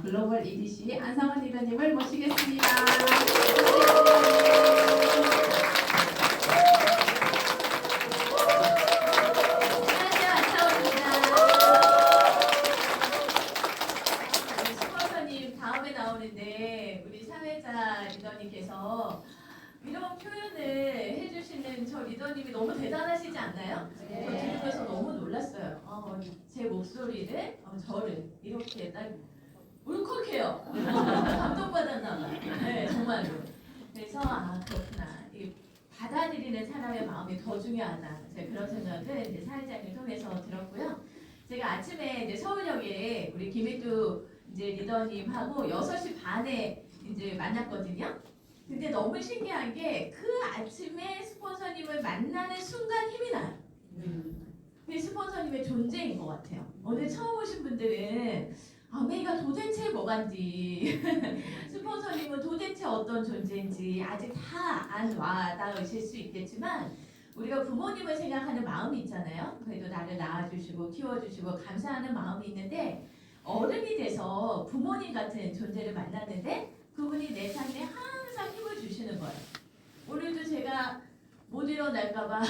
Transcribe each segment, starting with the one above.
글로벌 EDC 안상원 리더님을 모시겠습니다. 안녕하세요, 안상원입니다. 스폰서님 다음에 나오는데 우리 사회자 리더님께서 이런 표현을 해주시는 저 리더님이 너무 대단하시지 않나요? 저 들으면서 너무 놀랐어요. 제 목소리를 저를 이렇게 딱 울컥해요. 감동받았나 봐요. 네, 정말로. 그래서 그렇구나. 이 받아들이는 사람의 마음이 더 중요하다. 제가 그런 생각을 이제 사회자님을 통해서 들었고요. 제가 아침에 이제 서울역에 우리 김희두 이제 리더님하고 6시 반에 이제 만났거든요. 근데 너무 신기한 게 그 아침에 스폰서님을 만나는 순간 힘이 나요. 그게 스폰서님의 존재인 것 같아요. 오늘 처음 오신 분들은 아메이가 도대체 뭐간지 스폰서님은 도대체 어떤 존재인지 아직 다 안 와닿으실 수 있겠지만 우리가 부모님을 생각하는 마음이 있잖아요. 그래도 나를 낳아주시고 키워주시고 감사하는 마음이 있는데 어른이 돼서 부모님 같은 존재를 만났는데 그분이 내 삶에 항상 힘을 주시는 거예요. 오늘도 제가 못 일어날까봐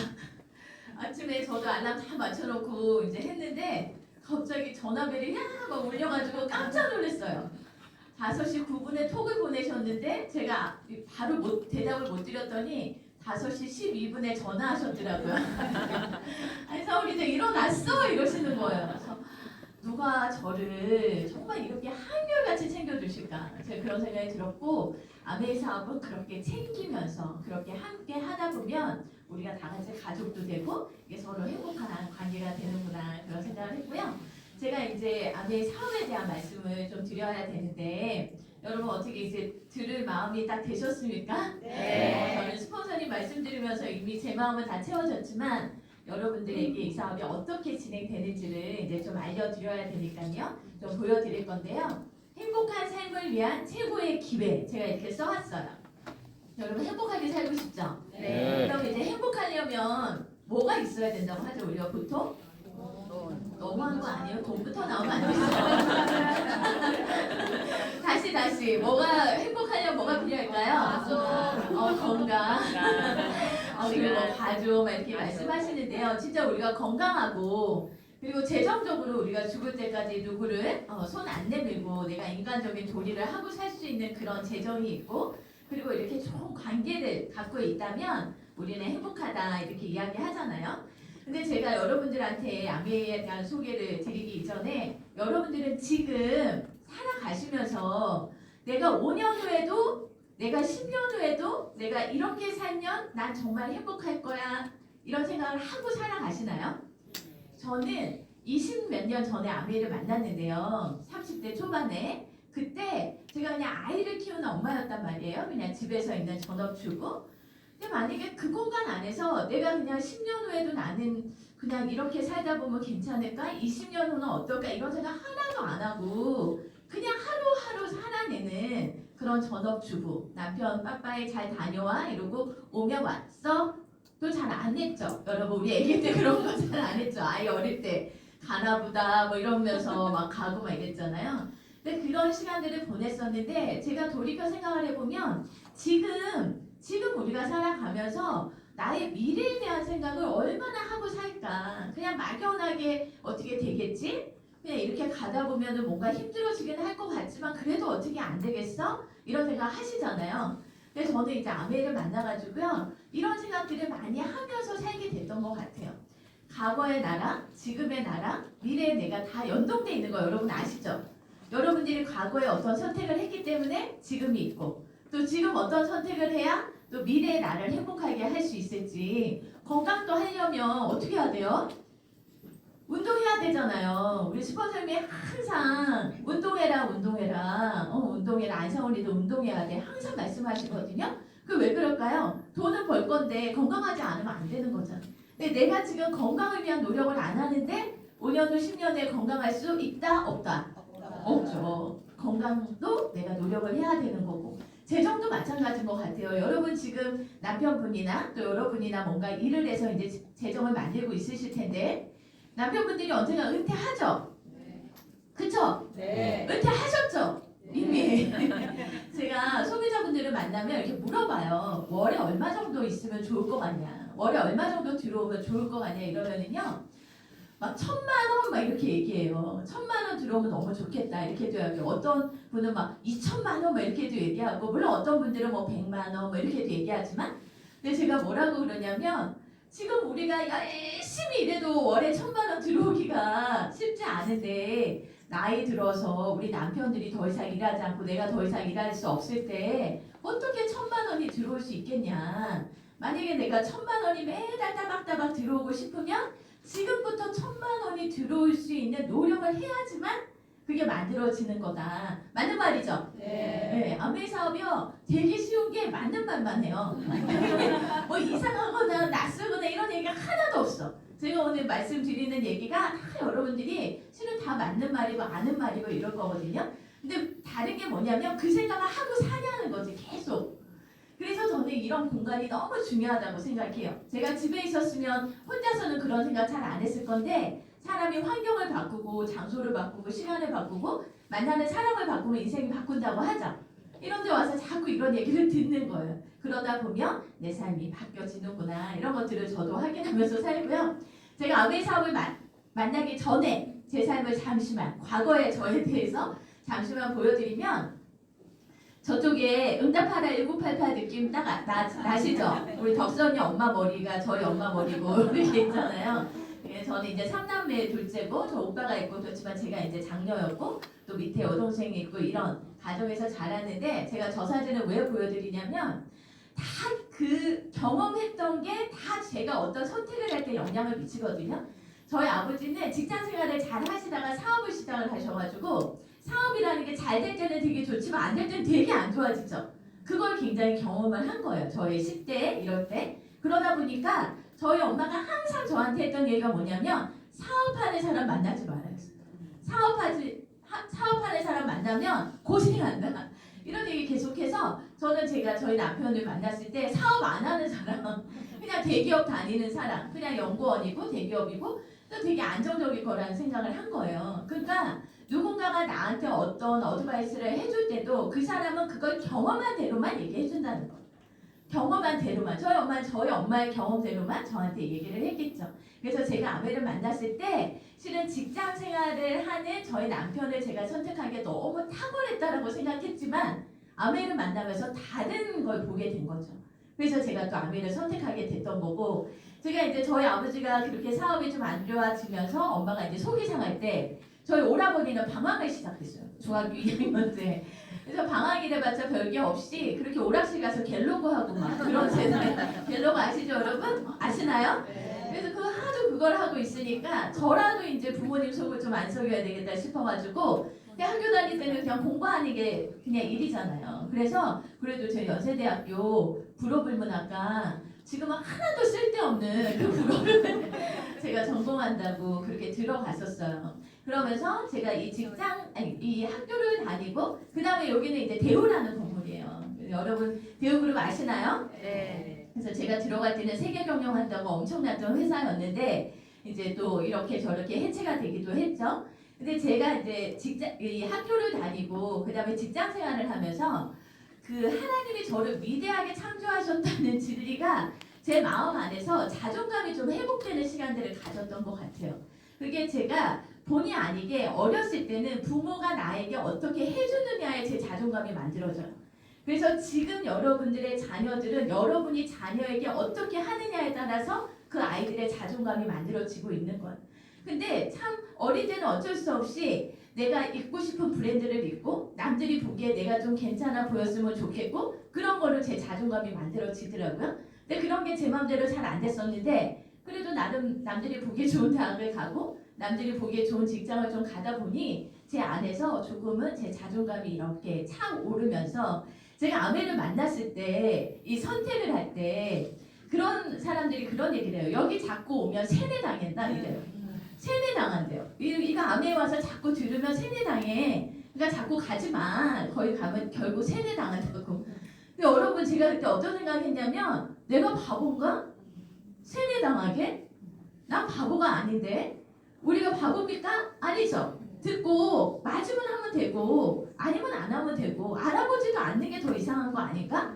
아침에 저도 알람 다 맞춰놓고 이제 했는데 갑자기 전화벨이 막 울려가지고 깜짝 놀랐어요. 5시 9분에 톡을 보내셨는데 제가 바로 대답을 못 드렸더니 5시 12분에 전화하셨더라고요. 아니 서울이제 일어났어 이러시는 거예요. 그래서 누가 저를 정말 이렇게 한결같이 챙겨주실까 제가 그런 생각이 들었고 아메이 사업은 그렇게 챙기면서 그렇게 함께 하다 보면 우리가 다 같이 가족도 되고 이게 서로 행복한 관계가 되는구나 그런 생각을 했고요. 제가 이제 아메이 사업에 대한 말씀을 좀 드려야 되는데 여러분 어떻게 이제 들을 마음이 딱 되셨습니까? 네. 저는 스폰서님 말씀 들으면서 이미 제 마음은 다 채워졌지만 여러분들에게 이 사업이 어떻게 진행되는지를 이제 좀 알려드려야 되니까요. 좀 보여드릴 건데요. 행복한 삶을 위한 최고의 기회 제가 이렇게 써왔어요. 여러분 행복하게 살고 싶죠? 네. 그럼 이제 행복하려면 뭐가 있어야 된다고 하죠 우리가 보통? 너무한 거 아니에요? 돈부터 나오면 안 되죠? 다시 뭐가 행복하려면 뭐가 필요할까요? 건강 그리고 뭐 가족 막 이렇게 말씀하시는데요. 진짜 우리가 건강하고 그리고 재정적으로 우리가 죽을 때까지 누구를 손 안 내밀고 내가 인간적인 도리를 하고 살 수 있는 그런 재정이 있고 그리고 이렇게 좋은 관계를 갖고 있다면 우리는 행복하다 이렇게 이야기하잖아요. 근데 제가 여러분들한테 아메이에 대한 소개를 드리기 이전에 여러분들은 지금 살아가시면서 내가 5년 후에도 내가 10년 후에도 내가 이렇게 살면 난 정말 행복할 거야 이런 생각을 하고 살아가시나요? 저는 20 몇 년 전에 아메이를 만났는데요. 30대 초반에 그때 제가 그냥 아이를 키우는 엄마였단 말이에요. 그냥 집에서 있는 전업주부. 근데 만약에 그 공간 안에서 내가 그냥 10년 후에도 나는 그냥 이렇게 살다 보면 괜찮을까? 20년 후는 어떨까? 이런 생각 하나도 안 하고 그냥 하루하루 살아내는 그런 전업주부. 남편 빠빠이 잘 다녀와 이러고 오면 왔어? 또 잘 안 했죠. 여러분 우리 애기 때 그런 거 잘 안 했죠. 아이 어릴 때 가나보다 뭐 이러면서 막 가고 막 이랬잖아요. 근데 그런 시간들을 보냈었는데 제가 돌이켜 생각을 해보면 지금 우리가 살아가면서 나의 미래에 대한 생각을 얼마나 하고 살까. 그냥 막연하게 어떻게 되겠지? 그냥 이렇게 가다 보면은 뭔가 힘들어지긴 할 것 같지만 그래도 어떻게 안 되겠어? 이런 생각 하시잖아요. 그래서 저는 이제 아메이를 만나가지고요. 이런 생각들을 많이 하면서 살게 됐던 것 같아요. 과거의 나랑 지금의 나랑 미래의 내가 다 연동돼 있는 거 여러분 아시죠? 여러분들이 과거에 어떤 선택을 했기 때문에 지금이 있고 또 지금 어떤 선택을 해야 또 미래의 나를 행복하게 할 수 있을지 건강도 하려면 어떻게 해야 돼요? 운동해야 되잖아요. 우리 스폰서님이 항상 운동해라 운동해라 안상원리도 운동해야 돼 항상 말씀하시거든요. 그 왜 그럴까요? 돈은 벌 건데 건강하지 않으면 안 되는 거잖아요. 근데 내가 지금 건강을 위한 노력을 안 하는데 5년 후 10년 후에 건강할 수 있다? 없다? 없죠. 건강도 내가 노력을 해야 되는 거고 재정도 마찬가지인 것 같아요. 여러분 지금 남편분이나 또 여러분이나 뭔가 일을 해서 이제 재정을 만들고 있으실 텐데 남편분들이 언젠가 은퇴하죠? 그쵸? 네. 은퇴하셨죠? 만나면 이렇게 물어봐요. 월에 얼마 정도 있으면 좋을 것 같냐, 월에 얼마 정도 들어오면 좋을 것 같냐 이러면은요 막 1,000만 원 막 이렇게 얘기해요. 1,000만 원 들어오면 너무 좋겠다 이렇게도 하고, 어떤 분은 막 2,000만 원 막 이렇게도 얘기하고, 물론 어떤 분들은 뭐 100만 원 뭐 이렇게도 얘기하지만, 근데 제가 뭐라고 그러냐면 지금 우리가 열심히 일해도 월에 1,000만 원 들어오기가 쉽지 않은데, 나이 들어서 우리 남편들이 더 이상 일하지 않고 내가 더 이상 일할 수 없을 때 어떻게 1,000만 원이 들어올 수 있겠냐. 만약에 내가 1,000만 원이 매달 따박따박 들어오고 싶으면 지금부터 1,000만 원이 들어올 수 있는 노력을 해야지만 그게 만들어지는 거다. 맞는 말이죠? 네. 아메이 사업이요 되게 쉬운 게 맞는 말만 해요. 뭐 이상하거나 낯설거나 이런 얘기가 하나도 없어. 제가 오늘 말씀드리는 얘기가 다 여러분들이 실은 다 맞는 말이고 아는 말이고 이럴 거거든요. 근데 다른 게 뭐냐면 그 생각을 하고 사냐는 거지, 계속. 그래서 저는 이런 공간이 너무 중요하다고 생각해요. 제가 집에 있었으면 혼자서는 그런 생각 잘 안 했을 건데, 사람이 환경을 바꾸고 장소를 바꾸고 시간을 바꾸고 만나는 사람을 바꾸면 인생이 바꾼다고 하죠. 이런 데 와서 자꾸 이런 얘기를 듣는 거예요. 그러다 보면 내 삶이 바뀌어지는구나, 이런 것들을 저도 확인하면서 살고요. 제가 아메이 사업을 만나기 전에 제 삶을 잠시만, 과거의 저에 대해서 잠시만 보여드리면, 저쪽에 응답하라 1988 느낌 딱 나시죠? 우리 덕선이 엄마 머리가 저희 엄마 머리고 이렇게 있잖아요. 예, 저는 이제 3남매 둘째고, 저 오빠가 있고, 그렇지만 제가 이제 장녀였고, 또 밑에 여동생이 있고, 이런 가정에서 자랐는데, 제가 저 사진을 왜 보여드리냐면 다 그 경험했던 게 다 제가 어떤 선택을 할 때 영향을 미치거든요. 저희 아버지는 직장 생활을 잘 하시다가 사업을 시작을 하셔가지고, 사업이라는 게 잘 될 때는 되게 좋지만 안 될 때는 되게 안 좋아지죠. 그걸 굉장히 경험을 한 거예요. 저희 10대 이럴 때. 그러다 보니까 저희 엄마가 항상 저한테 했던 얘기가 뭐냐면, 사업하는 사람 만나지 말아요. 사업하는 사람 만나면 고생한다. 이런 얘기 계속해서, 저는 제가 저희 남편을 만났을 때 사업 안 하는 사람, 그냥 대기업 다니는 사람, 그냥 연구원이고 대기업이고 또 되게 안정적일 거라는 생각을 한 거예요. 그러니까 누군가가 나한테 어떤 어드바이스를 해줄 때도 그 사람은 그걸 경험한 대로만 얘기해 준다는 거. 경험한 대로만. 저희 엄마의 경험대로만 저한테 얘기를 했겠죠. 그래서 제가 아메를 만났을 때 실은 직장 생활을 하는 저희 남편을 제가 선택하기에 너무 탁월했다라고 생각했지만, 아메를 만나면서 다른 걸 보게 된 거죠. 그래서 제가 또 아메를 선택하게 됐던 거고, 제가 이제 저희 아버지가 그렇게 사업이 좀 안 좋아지면서 엄마가 이제 속이 상할 때 저희 오라버니는 방황을 시작했어요. 중학교 2학년 때. 그래서 방학이 돼봤자 별게 없이 그렇게 오락실 가서 갤로그 하고 막 그런 세상에. 갤로그 아시죠 여러분? 아시나요? 그래서 그 하도 그걸 하고 있으니까 저라도 이제 부모님 속을 좀 안 속여야 되겠다 싶어가지고, 그냥 학교 다닐 때는 그냥 공부하는 게 그냥 일이잖아요. 그래서 그래도 저희 연세대학교 불어불문학과, 지금은 하나도 쓸데없는 그 불어를 제가 전공한다고 그렇게 들어갔었어요. 그러면서 제가 이 학교를 다니고, 그 다음에 여기는 이제 대우라는 건물이에요. 여러분 대우 그룹 아시나요? 네. 그래서 제가 들어갈 때는 세계 경영한다고 엄청났던 회사였는데, 이제 또 이렇게 저렇게 해체가 되기도 했죠. 근데 제가 이제 이 학교를 다니고 그 다음에 직장 생활을 하면서 그 하나님이 저를 위대하게 창조하셨다는 진리가 제 마음 안에서 자존감이 좀 회복되는 시간들을 가졌던 것 같아요. 그게 제가 본의 아니게 어렸을 때는 부모가 나에게 어떻게 해주느냐에 제 자존감이 만들어져요. 그래서 지금 여러분들의 자녀들은 여러분이 자녀에게 어떻게 하느냐에 따라서 그 아이들의 자존감이 만들어지고 있는 거예요. 근데 참 어릴 때는 어쩔 수 없이 내가 입고 싶은 브랜드를 입고 남들이 보기에 내가 좀 괜찮아 보였으면 좋겠고, 그런 걸로 제 자존감이 만들어지더라고요. 근데 그런 게 제 마음대로 잘 안 됐었는데, 그래도 나름 남들이 보기에 좋은 대학을 가고 남들이 보기에 좋은 직장을 좀 가다 보니 제 안에서 조금은 제 자존감이 이렇게 차오르면서, 제가 아메를 만났을 때 이 선택을 할 때 그런 사람들이 그런 얘기를 해요. 여기 자꾸 오면 세뇌당한다 이래요. 세뇌당한대요. 이거 아메에 와서 자꾸 들으면 세뇌당해. 그러니까 자꾸 가지 마. 거기 가면 결국 세뇌당한다고. 근데 여러분 제가 그때 어떤 생각했냐면, 내가 바본가? 세뇌당하게? 난 바보가 아닌데. 우리가 바보입니까? 아니죠. 듣고 맞으면 하면 되고 아니면 안 하면 되고, 알아보지도 않는 게 더 이상한 거 아닐까?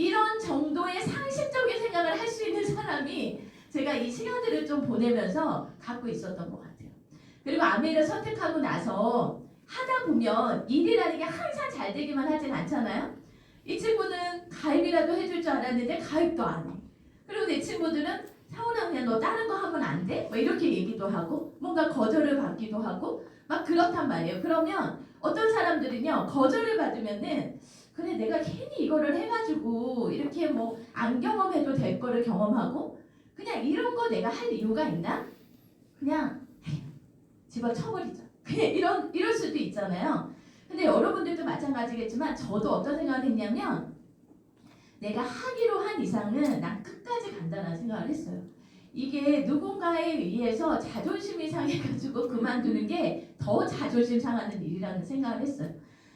이런 정도의 상식적인 생각을 할 수 있는 사람이 제가 이 시간들을 좀 보내면서 갖고 있었던 것 같아요. 그리고 아메를 선택하고 나서 하다 보면 일이라는 게 항상 잘 되기만 하진 않잖아요. 이 친구는 가입이라도 해줄 줄 알았는데 가입도 안 해. 그리고 내 친구들은 사원아 그냥 너 다른 거 하면 안 돼? 뭐 이렇게 얘기도 하고 뭔가 거절을 받기도 하고 막 그렇단 말이에요. 그러면 어떤 사람들은요 거절을 받으면은 그래 내가 괜히 이거를 해가지고 이렇게 뭐 안 경험해도 될 거를 경험하고 그냥 이런 거 내가 할 이유가 있나? 그냥 집어쳐버리자. 그냥 이럴 수도 있잖아요. 근데 여러분들도 마찬가지겠지만 저도 어떤 생각을 했냐면 내가 하기로 한 이상은 난 끝까지 간다는 생각을 했어요. 이게 누군가에 의해서 자존심이 상해가지고 그만두는 게 더 자존심 상하는 일이라는 생각을 했어요.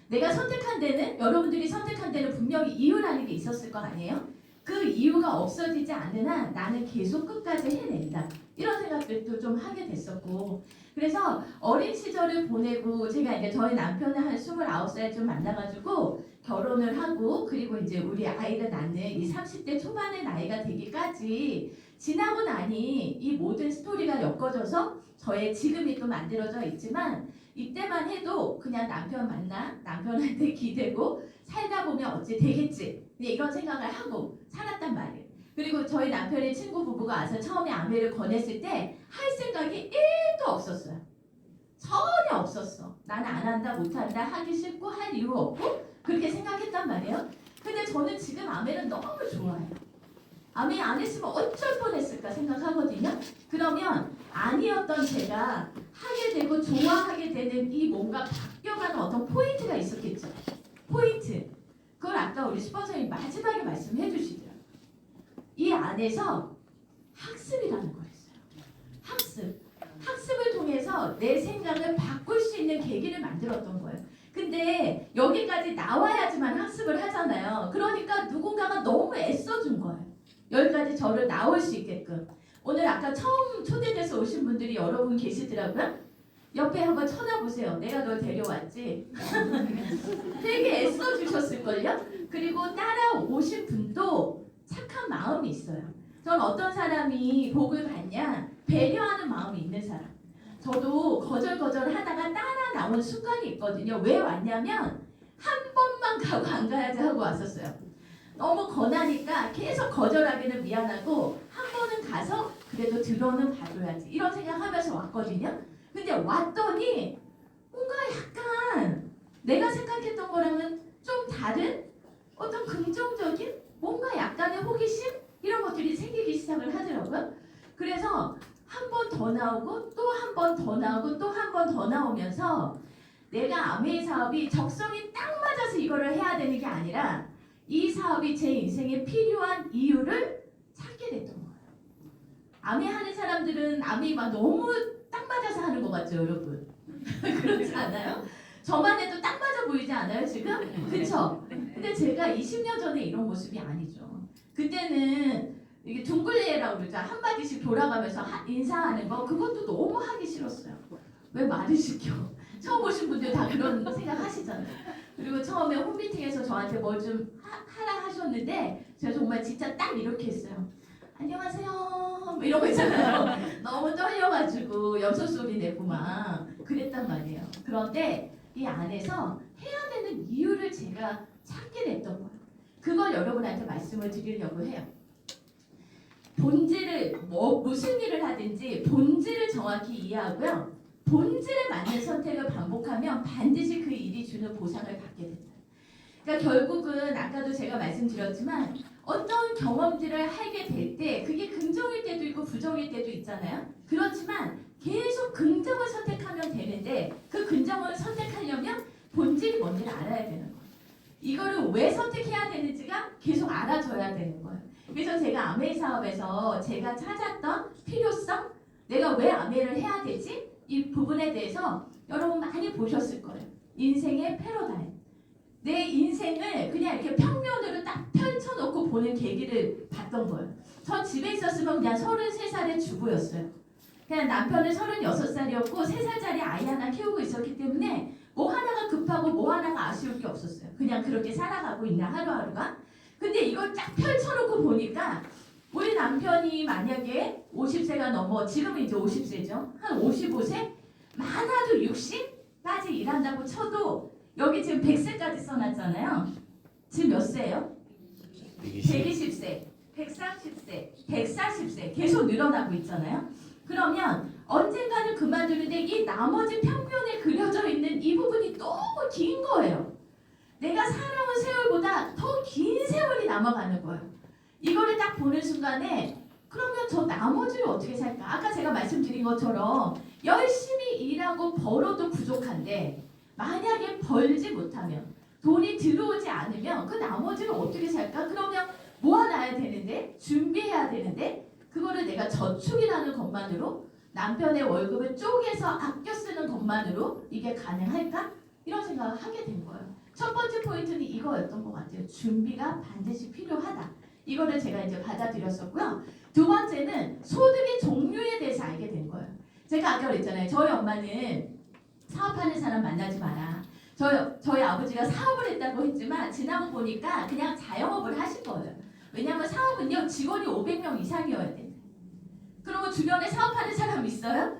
내가 선택한 데는 여러분들이 선택한 데는 분명히 이유라는 게 있었을 거 아니에요? 그 이유가 없어지지 않는 한 나는 계속 끝까지 해낸다. 이런 생각들도 좀 하게 됐었고 그래서 어린 시절을 보내고 제가 이제 저희 남편을 한 29살쯤 만나가지고 결혼을 하고 그리고 이제 우리 아이를 낳는 이 30대 초반의 나이가 되기까지 지나고 나니 이 모든 스토리가 엮어져서 저의 지금이 또 만들어져 있지만 이때만 해도 그냥 남편 만나 남편한테 기대고 살다 보면 어찌 되겠지 이런 생각을 하고 살았단 말이에요. 그리고 저희 남편의 친구 부부가 와서 처음에 아메를 권했을 때 할 생각이 1도 없었어요. 전혀 없었어. 나는 안 한다 못한다 하기 싫고 할 이유 없고 그렇게 생각했단 말이에요. 근데 저는 지금 아메를 너무 좋아해요. 아메 안 했으면 어쩔 뻔했을까 생각하거든요. 그러면 아니었던 제가 하게 되고 좋아하게 되는 이 뭔가 바뀌어가는 어떤 포인트가 있었겠죠. 포인트. 그걸 아까 우리 스폰서님 마지막에 말씀해 주시더라고요. 이 안에서 학습이라는 걸 했어요. 학습. 학습을 통해서 내 생각을 바꿀 수 있는 계기를 만들었던 거예요. 근데 여기까지 나와야지만 학습을 하잖아요. 그러니까 누군가가 너무 애써준 거예요. 여기까지 저를 나올 수 있게끔. 오늘 아까 처음 초대돼서 오신 분들이 여러 분 계시더라고요. 옆에 한번 쳐다보세요. 내가 널 데려왔지. 되게 애써주셨을걸요? 그리고 따라오신 분도 착한 마음이 있어요. 전 어떤 사람이 복을 받냐? 배려하는 마음이 있는 사람. 저도 거절거절 하다가 따라 나온 순간이 있거든요. 왜 왔냐면 한 번만 가고 안 가야지 하고 왔었어요. 너무 권하니까 계속 거절하기는 미안하고 한 번은 가서 그래도 들어는 봐줘야지 이런 생각하면서 왔거든요. 근데 왔더니 뭔가 약간 내가 생각했던 거랑은 좀 다른 어떤 긍정적인 뭔가 약간의 호기심 이런 것들이 생기기 시작을 하더라고요. 그래서 한 번 더 나오고 또 한 번 더 나오고 또 한 번 더 나오면서 내가 아메이 사업이 적성이 딱 맞아서 이거를 해야 되는 게 아니라 이 사업이 제 인생에 필요한 이유를 찾게 됐던 거예요. 아메 하는 사람들은 아메이 막 너무 딱 맞아서 하는 것 같죠, 여러분? 그렇지 않아요? 저만 해도 딱 맞아 보이지 않아요, 지금? 그쵸? 근데 제가 20년 전에 이런 모습이 아니죠. 그때는 이게 둥글레라고 그러죠. 한마디씩 돌아가면서 인사하는 거 그것도 너무 하기 싫었어요. 왜 말을 시켜? 처음 오신 분들 다 그런 생각 하시잖아요. 그리고 처음에 홈미팅에서 저한테 뭘 좀 하라 하셨는데 제가 정말 진짜 딱 이렇게 했어요. 안녕하세요. 뭐 이런 거 있잖아요. 너무 떨려가지고 염소 소리 내고 막 그랬단 말이에요. 그런데 이 안에서 해야 되는 이유를 제가 찾게 됐던 거예요. 그걸 여러분한테 말씀을 드리려고 해요. 본질을 무슨 일을 하든지 본질을 정확히 이해하고요. 본질에 맞는 선택을 반복하면 반드시 그 일이 주는 보상을 받게 된다. 그러니까 결국은 아까도 제가 말씀드렸지만 어떤 경험들을 하게 될 때 그게 긍정일 때도 있고 부정일 때도 있잖아요. 그렇지만 계속 긍정을 선택하면 되는데 그 긍정을 선택하려면 본질이 뭔지를 알아야 되는 거예요. 이거를 왜 선택해야 되는지가 계속 알아줘야 되는 거예요. 그래서 제가 아메이 사업에서 제가 찾았던 필요성, 내가 왜 아메이를 해야 되지? 이 부분에 대해서 여러분 많이 보셨을 거예요. 인생의 패러다임. 내 인생을 그냥 이렇게 평면으로 딱 펼쳐놓고 보는 계기를 봤던 거예요. 저 집에 있었으면 그냥 33살의 주부였어요. 그냥 남편은 36살이었고 3살짜리 아이 하나 키우고 있었기 때문에 뭐 하나가 급하고 뭐 하나가 아쉬울 게 없었어요. 그냥 그렇게 살아가고 있는 하루하루가. 근데 이걸 쫙 펼쳐놓고 보니까 우리 남편이 만약에 50세가 넘어 지금은 이제 50세죠. 한 55세? 많아도 60까지 일한다고 쳐도 여기 지금 100세까지 써놨잖아요. 지금 몇 세예요? 120세, 130세, 140세 계속 늘어나고 있잖아요. 그러면 언젠가는 그만두는데 이 나머지 평면에 그려져 있는 이 부분이 너무 긴 거예요. 내가 살아온 세월보다 더 긴 세월이 남아가는 거예요. 이거를 딱 보는 순간에 그러면 저 나머지를 어떻게 살까? 아까 제가 말씀드린 것처럼 열심히 일하고 벌어도 부족한데 만약에 벌지 못하면 돈이 들어오지 않으면 그 나머지를 어떻게 살까? 그러면 모아놔야 되는데 준비해야 되는데 그거를 내가 저축이라는 것만으로 남편의 월급을 쪼개서 아껴 쓰는 것만으로 이게 가능할까? 이런 생각을 하게 된 거예요. 첫 번째 포인트는 이거였던 것 같아요. 준비가 반드시 필요하다. 이거를 제가 이제 받아들였었고요. 두 번째는 소득의 종류에 대해서 알게 된 거예요. 제가 아까 그랬잖아요. 저희 엄마는 사업하는 사람 만나지 마라. 저희 아버지가 사업을 했다고 했지만 지나고 보니까 그냥 자영업을 하신 거예요. 왜냐하면 사업은요 직원이 500명 이상이어야 돼. 그러면 주변에 사업하는 사람 있어요?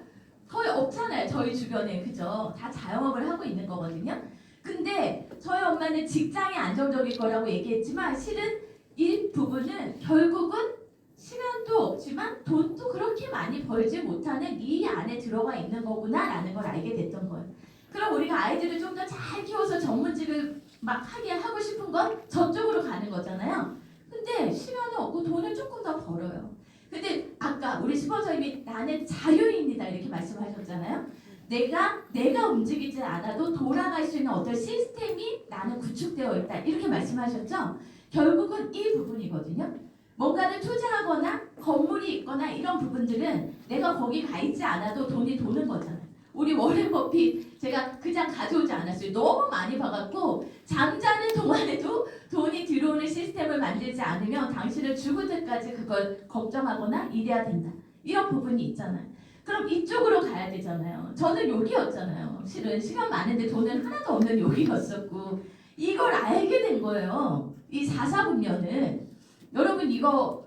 거의 없잖아요. 저희 주변에 그죠? 다 자영업을 하고 있는 거거든요. 근데 저희 엄마는 직장이 안정적일 거라고 얘기했지만 실은 이 부분은 결국은 시간도 없지만 돈도 그렇게 많이 벌지 못하는 이 안에 들어가 있는 거구나라는 걸 알게 됐던 거예요. 그럼 우리가 아이들을 좀 더 잘 키워서 전문직을 막 하게 하고 싶은 건 저쪽으로 가는 거잖아요. 근데 시간은 없고 돈을 조금 더 벌어요. 근데 아까 우리 스폰서님이 나는 자유인이다 이렇게 말씀하셨잖아요. 내가 움직이지 않아도 돌아갈 수 있는 어떤 시스템이 나는 구축되어 있다 이렇게 말씀하셨죠. 결국은 이 부분이거든요. 뭔가를 투자하거나 건물이 있거나 이런 부분들은 내가 거기 가 있지 않아도 돈이 도는 거잖아요. 우리 워렌 버핏 제가 그 장 가져오지 않았어요. 너무 많이 봐갖고 잠자는 동안에도 돈이 들어오는 시스템을 만들지 않으면 당신은 죽을 때까지 그걸 걱정하거나 일해야 된다. 이런 부분이 있잖아요. 그럼 이쪽으로 가야 되잖아요. 저는 여기였잖아요. 실은 시간 많은데 돈은 하나도 없는 여기였었고 이걸 알게 된 거예요. 이 4사분면은 여러분 이거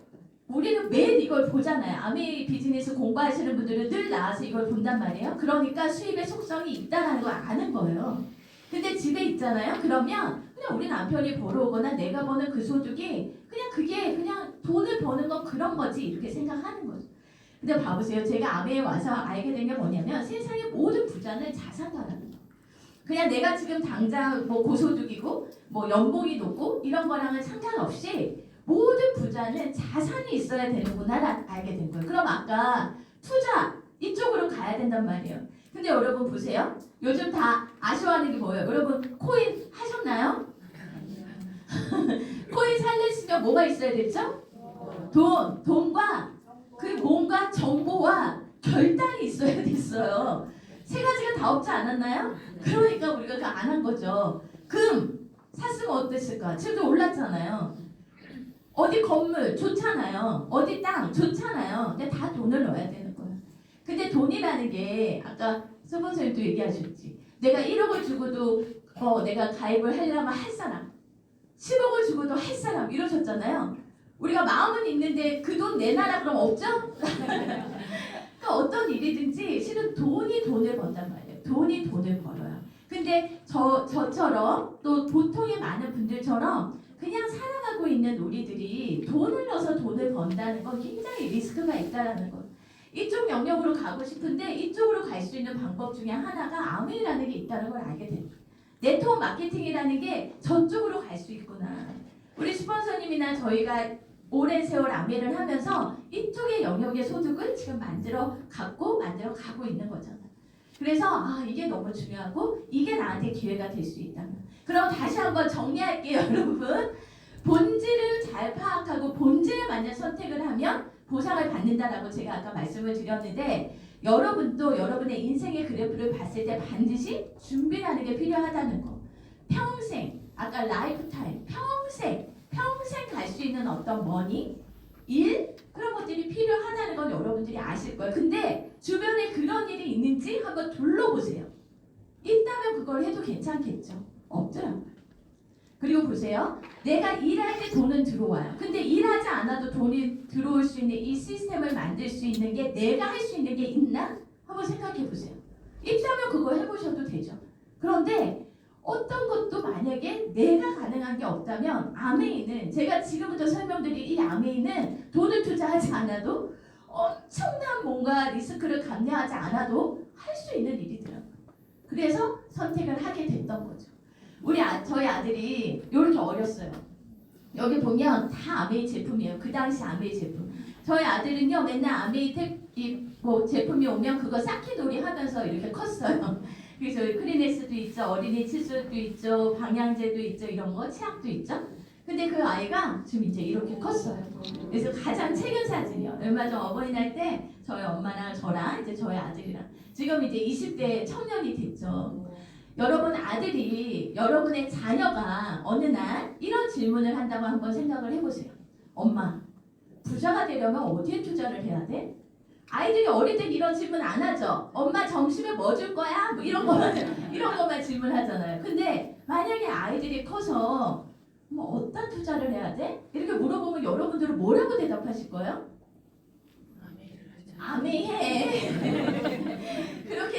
우리는 매일 이걸 보잖아요. 아메이 비즈니스 공부하시는 분들은 늘 나와서 이걸 본단 말이에요. 그러니까 수입의 속성이 있다는 걸 아는 거예요. 근데 집에 있잖아요. 그러면 그냥 우리 남편이 벌어오거나 내가 버는 그 소득이 그냥 그게 그냥 돈을 버는 건 그런 거지 이렇게 생각하는 거죠. 근데 봐보세요. 제가 아메에 와서 알게 된 게 뭐냐면 세상의 모든 부자는 자산가라는 거예요. 그냥 내가 지금 당장 뭐 고소득이고 뭐 연봉이 높고 이런 거랑은 상관없이 모든 부자는 자산이 있어야 되는구나 알게 된 거예요. 그럼 아까 투자 이쪽으로 가야 된단 말이에요. 근데 여러분 보세요. 요즘 다 아쉬워하는 게 뭐예요? 여러분 코인 하셨나요? 코인 살려시면 뭐가 있어야 됐죠? 돈과 그 뭔가 정보와 결단이 있어야 됐어요. 세 가지가 다 없지 않았나요? 그러니까 우리가 그 안 한 거죠. 금 샀으면 어땠을까? 지금도 올랐잖아요. 어디 건물 좋잖아요. 어디 땅 좋잖아요. 근데 다 돈을 넣어야 되는 거예요. 근데 돈이라는 게 아까 서본선생님도 얘기하셨지. 내가 1억을 주고도 내가 가입을 하려면 할 사람 10억을 주고도 할 사람 이러셨잖아요. 우리가 마음은 있는데 그 돈 내놔라 그럼 없죠? 그러니까 어떤 일이든지 실은 돈이 돈을 번단 말이에요. 돈이 돈을 벌어요. 근데 저처럼 또 보통의 많은 분들처럼 그냥 살아가고 있는 우리들이 돈을 넣어서 돈을 번다는 건 굉장히 리스크가 있다는 것. 이쪽 영역으로 가고 싶은데 이쪽으로 갈 수 있는 방법 중에 하나가 아메이라는 게 있다는 걸 알게 됩니다. 네트워크 마케팅이라는 게 저쪽으로 갈 수 있구나. 우리 스폰서님이나 저희가 오랜 세월 아메이를 하면서 이쪽의 영역의 소득을 지금 만들어 가고 있는 거잖아요. 그래서 이게 너무 중요하고 이게 나한테 기회가 될 수 있다면 그럼 다시 한번 정리할게요. 여러분 본질을 잘 파악하고 본질에 맞는 선택을 하면 보상을 받는다라고 제가 아까 말씀을 드렸는데 여러분도 여러분의 인생의 그래프를 봤을 때 반드시 준비라는 게 필요하다는 거. 평생 아까 라이프타임 평생 갈 수 있는 어떤 머니 일 그런 것들이 필요하다는 건 여러분들이 아실 거예요. 근데 주변에 그런 일이 있는지 한번 둘러보세요. 있다면 그걸 해도 괜찮겠죠. 없더라고요. 그리고 보세요. 보세요. 내가 일할 때 돈은 들어와요. 근데 일하지 않아도 돈이 들어올 수 있는 이 시스템을 만들 수 있는 게 내가 할 수 있는 게 있나? 한번 생각해 보세요. 있다면 그거 해보셔도 되죠. 그런데 어떤 것도 만약에 내가 가능한 게 없다면 아메이는 제가 지금부터 설명드릴 이 아메이는 돈을 투자하지 않아도 엄청난 뭔가 리스크를 감내하지 않아도 할 수 있는 일이더라고요. 그래서 선택을 하게 됐던 거죠. 저희 아들이 이렇게 어렸어요. 여기 보면 다 아메이 제품이에요. 그 당시 아메이 제품. 저희 아들은요 맨날 아메이 제품이 오면 그거 쌓기놀이 하면서 이렇게 컸어요. 그래서 크리네스도 있죠, 어린이 칫솔도 있죠, 방향제도 있죠, 이런 거 치약도 있죠. 근데 그 아이가 지금 이제 이렇게 컸어요. 그래서 가장 최근 사진이요. 얼마 전 어버이날 때 저희 엄마랑 저랑 이제 저희 아들이랑 지금 이제 20대 청년이 됐죠. 여러분 아들이 여러분의 자녀가 어느 날 이런 질문을 한다고 한번 생각을 해보세요. 엄마, 부자가 되려면 어디에 투자를 해야 돼? 아이들이 어릴 땐 이런 질문 안 하죠. 엄마 점심에 뭐 줄 거야? 뭐 이런 것만 질문하잖아요. 근데 만약에 아이들이 커서 뭐 어떤 투자를 해야 돼? 이렇게 물어보면 여러분들은 뭐라고 대답하실 거예요? 아메해. 그렇게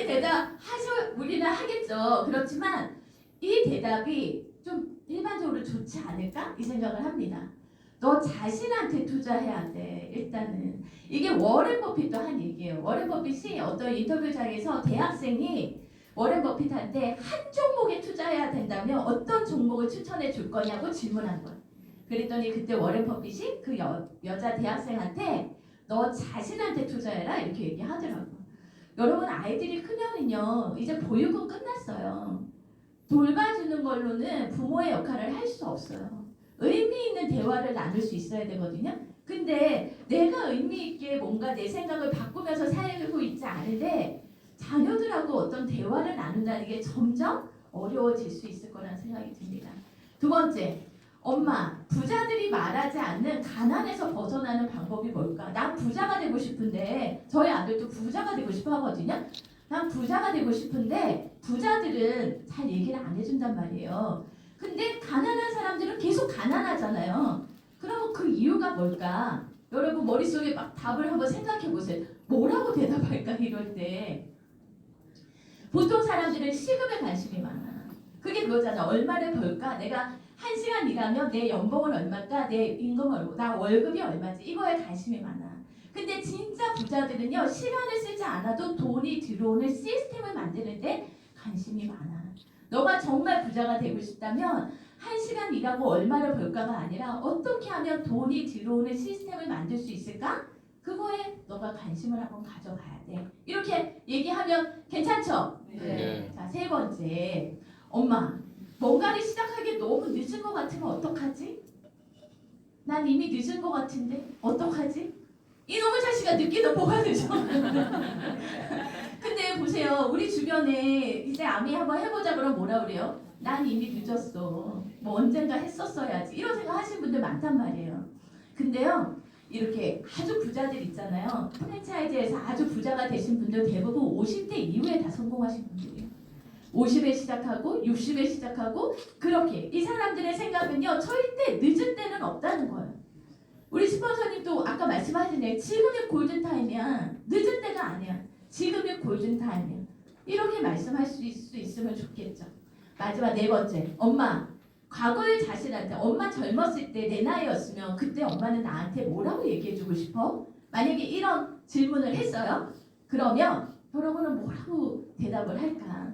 우리는 하겠죠. 그렇지만 이 대답이 좀 일반적으로 좋지 않을까? 이 생각을 합니다. 너 자신한테 투자해야 돼. 일단은 이게 워렌 버핏도 한 얘기예요. 워렌 버핏이 어떤 인터뷰장에서 대학생이 워렌 버핏한테 한 종목에 투자해야 된다면 어떤 종목을 추천해 줄 거냐고 질문한 거예요. 그랬더니 그때 워렌 버핏이 그 여자 대학생한테 너 자신한테 투자해라 이렇게 얘기하더라고요. 여러분 아이들이 크면은요 이제 보육은 끝났어요. 돌봐주는 걸로는 부모의 역할을 할 수 없어요. 의미 있는 대화를 나눌 수 있어야 되거든요. 근데 내가 의미 있게 뭔가 내 생각을 바꾸면서 살고 있지 않은데 자녀들하고 어떤 대화를 나눈다는 게 점점 어려워질 수 있을 거라는 생각이 듭니다. 두 번째, 엄마, 부자들이 말하지 않는 가난에서 벗어나는 방법이 뭘까? 난 부자가 되고 싶은데 저희 아들도 부자가 되고 싶어 하거든요. 난 부자가 되고 싶은데 부자들은 잘 얘기를 안 해준단 말이에요. 근데 가난한 사람들은 계속 가난하잖아요. 그러면 그 이유가 뭘까? 여러분 머릿속에 막 답을 한번 생각해 보세요. 뭐라고 대답할까 이럴 때. 보통 사람들은 시급에 관심이 많아. 그게 그거잖아. 얼마를 벌까? 내가 1시간 일하면 내 연봉은 얼마일까? 내 임금은 얼마? 나 월급이 얼마지? 이거에 관심이 많아. 근데 진짜 부자들은요. 시간을 쓰지 않아도 돈이 들어오는 시스템을 만드는데 관심이 많아. 너가 정말 부자가 되고 싶다면 1시간 일하고 얼마를 벌까가 아니라 어떻게 하면 돈이 들어오는 시스템을 만들 수 있을까? 그거에 너가 관심을 한번 가져가야 돼. 이렇게 얘기하면 괜찮죠? 네. 자, 세 번째. 엄마, 뭔가를 시작하기 너무 늦은 것 같으면 어떡하지? 난 이미 늦은 것 같은데 어떡하지? 이놈의 자식아 늦기도 뭐가 늦어. 근데 보세요. 우리 주변에 이제 아미 한번 해보자 그러면 뭐라 그래요? 난 이미 늦었어. 뭐 언젠가 했었어야지. 이런 생각 하시는 분들 많단 말이에요. 근데요. 이렇게 아주 부자들 있잖아요. 프랜차이즈에서 아주 부자가 되신 분들 대부분 50대 이후에 다 성공하신 분들이에요. 50에 시작하고 60에 시작하고 그렇게 이 사람들의 생각은요. 절대 늦을 때는 없다는 거예요. 우리 스폰서님도 아까 말씀하셨네요. 지금이 골든타임이야. 늦은 때가 아니야. 지금이 골든타임이야. 이렇게 말씀할 수 있으면 좋겠죠. 마지막 네 번째. 엄마. 과거의 자신한테 엄마 젊었을 때 내 나이였으면 그때 엄마는 나한테 뭐라고 얘기해주고 싶어? 만약에 이런 질문을 했어요. 그러면 여러분은 뭐라고 대답을 할까?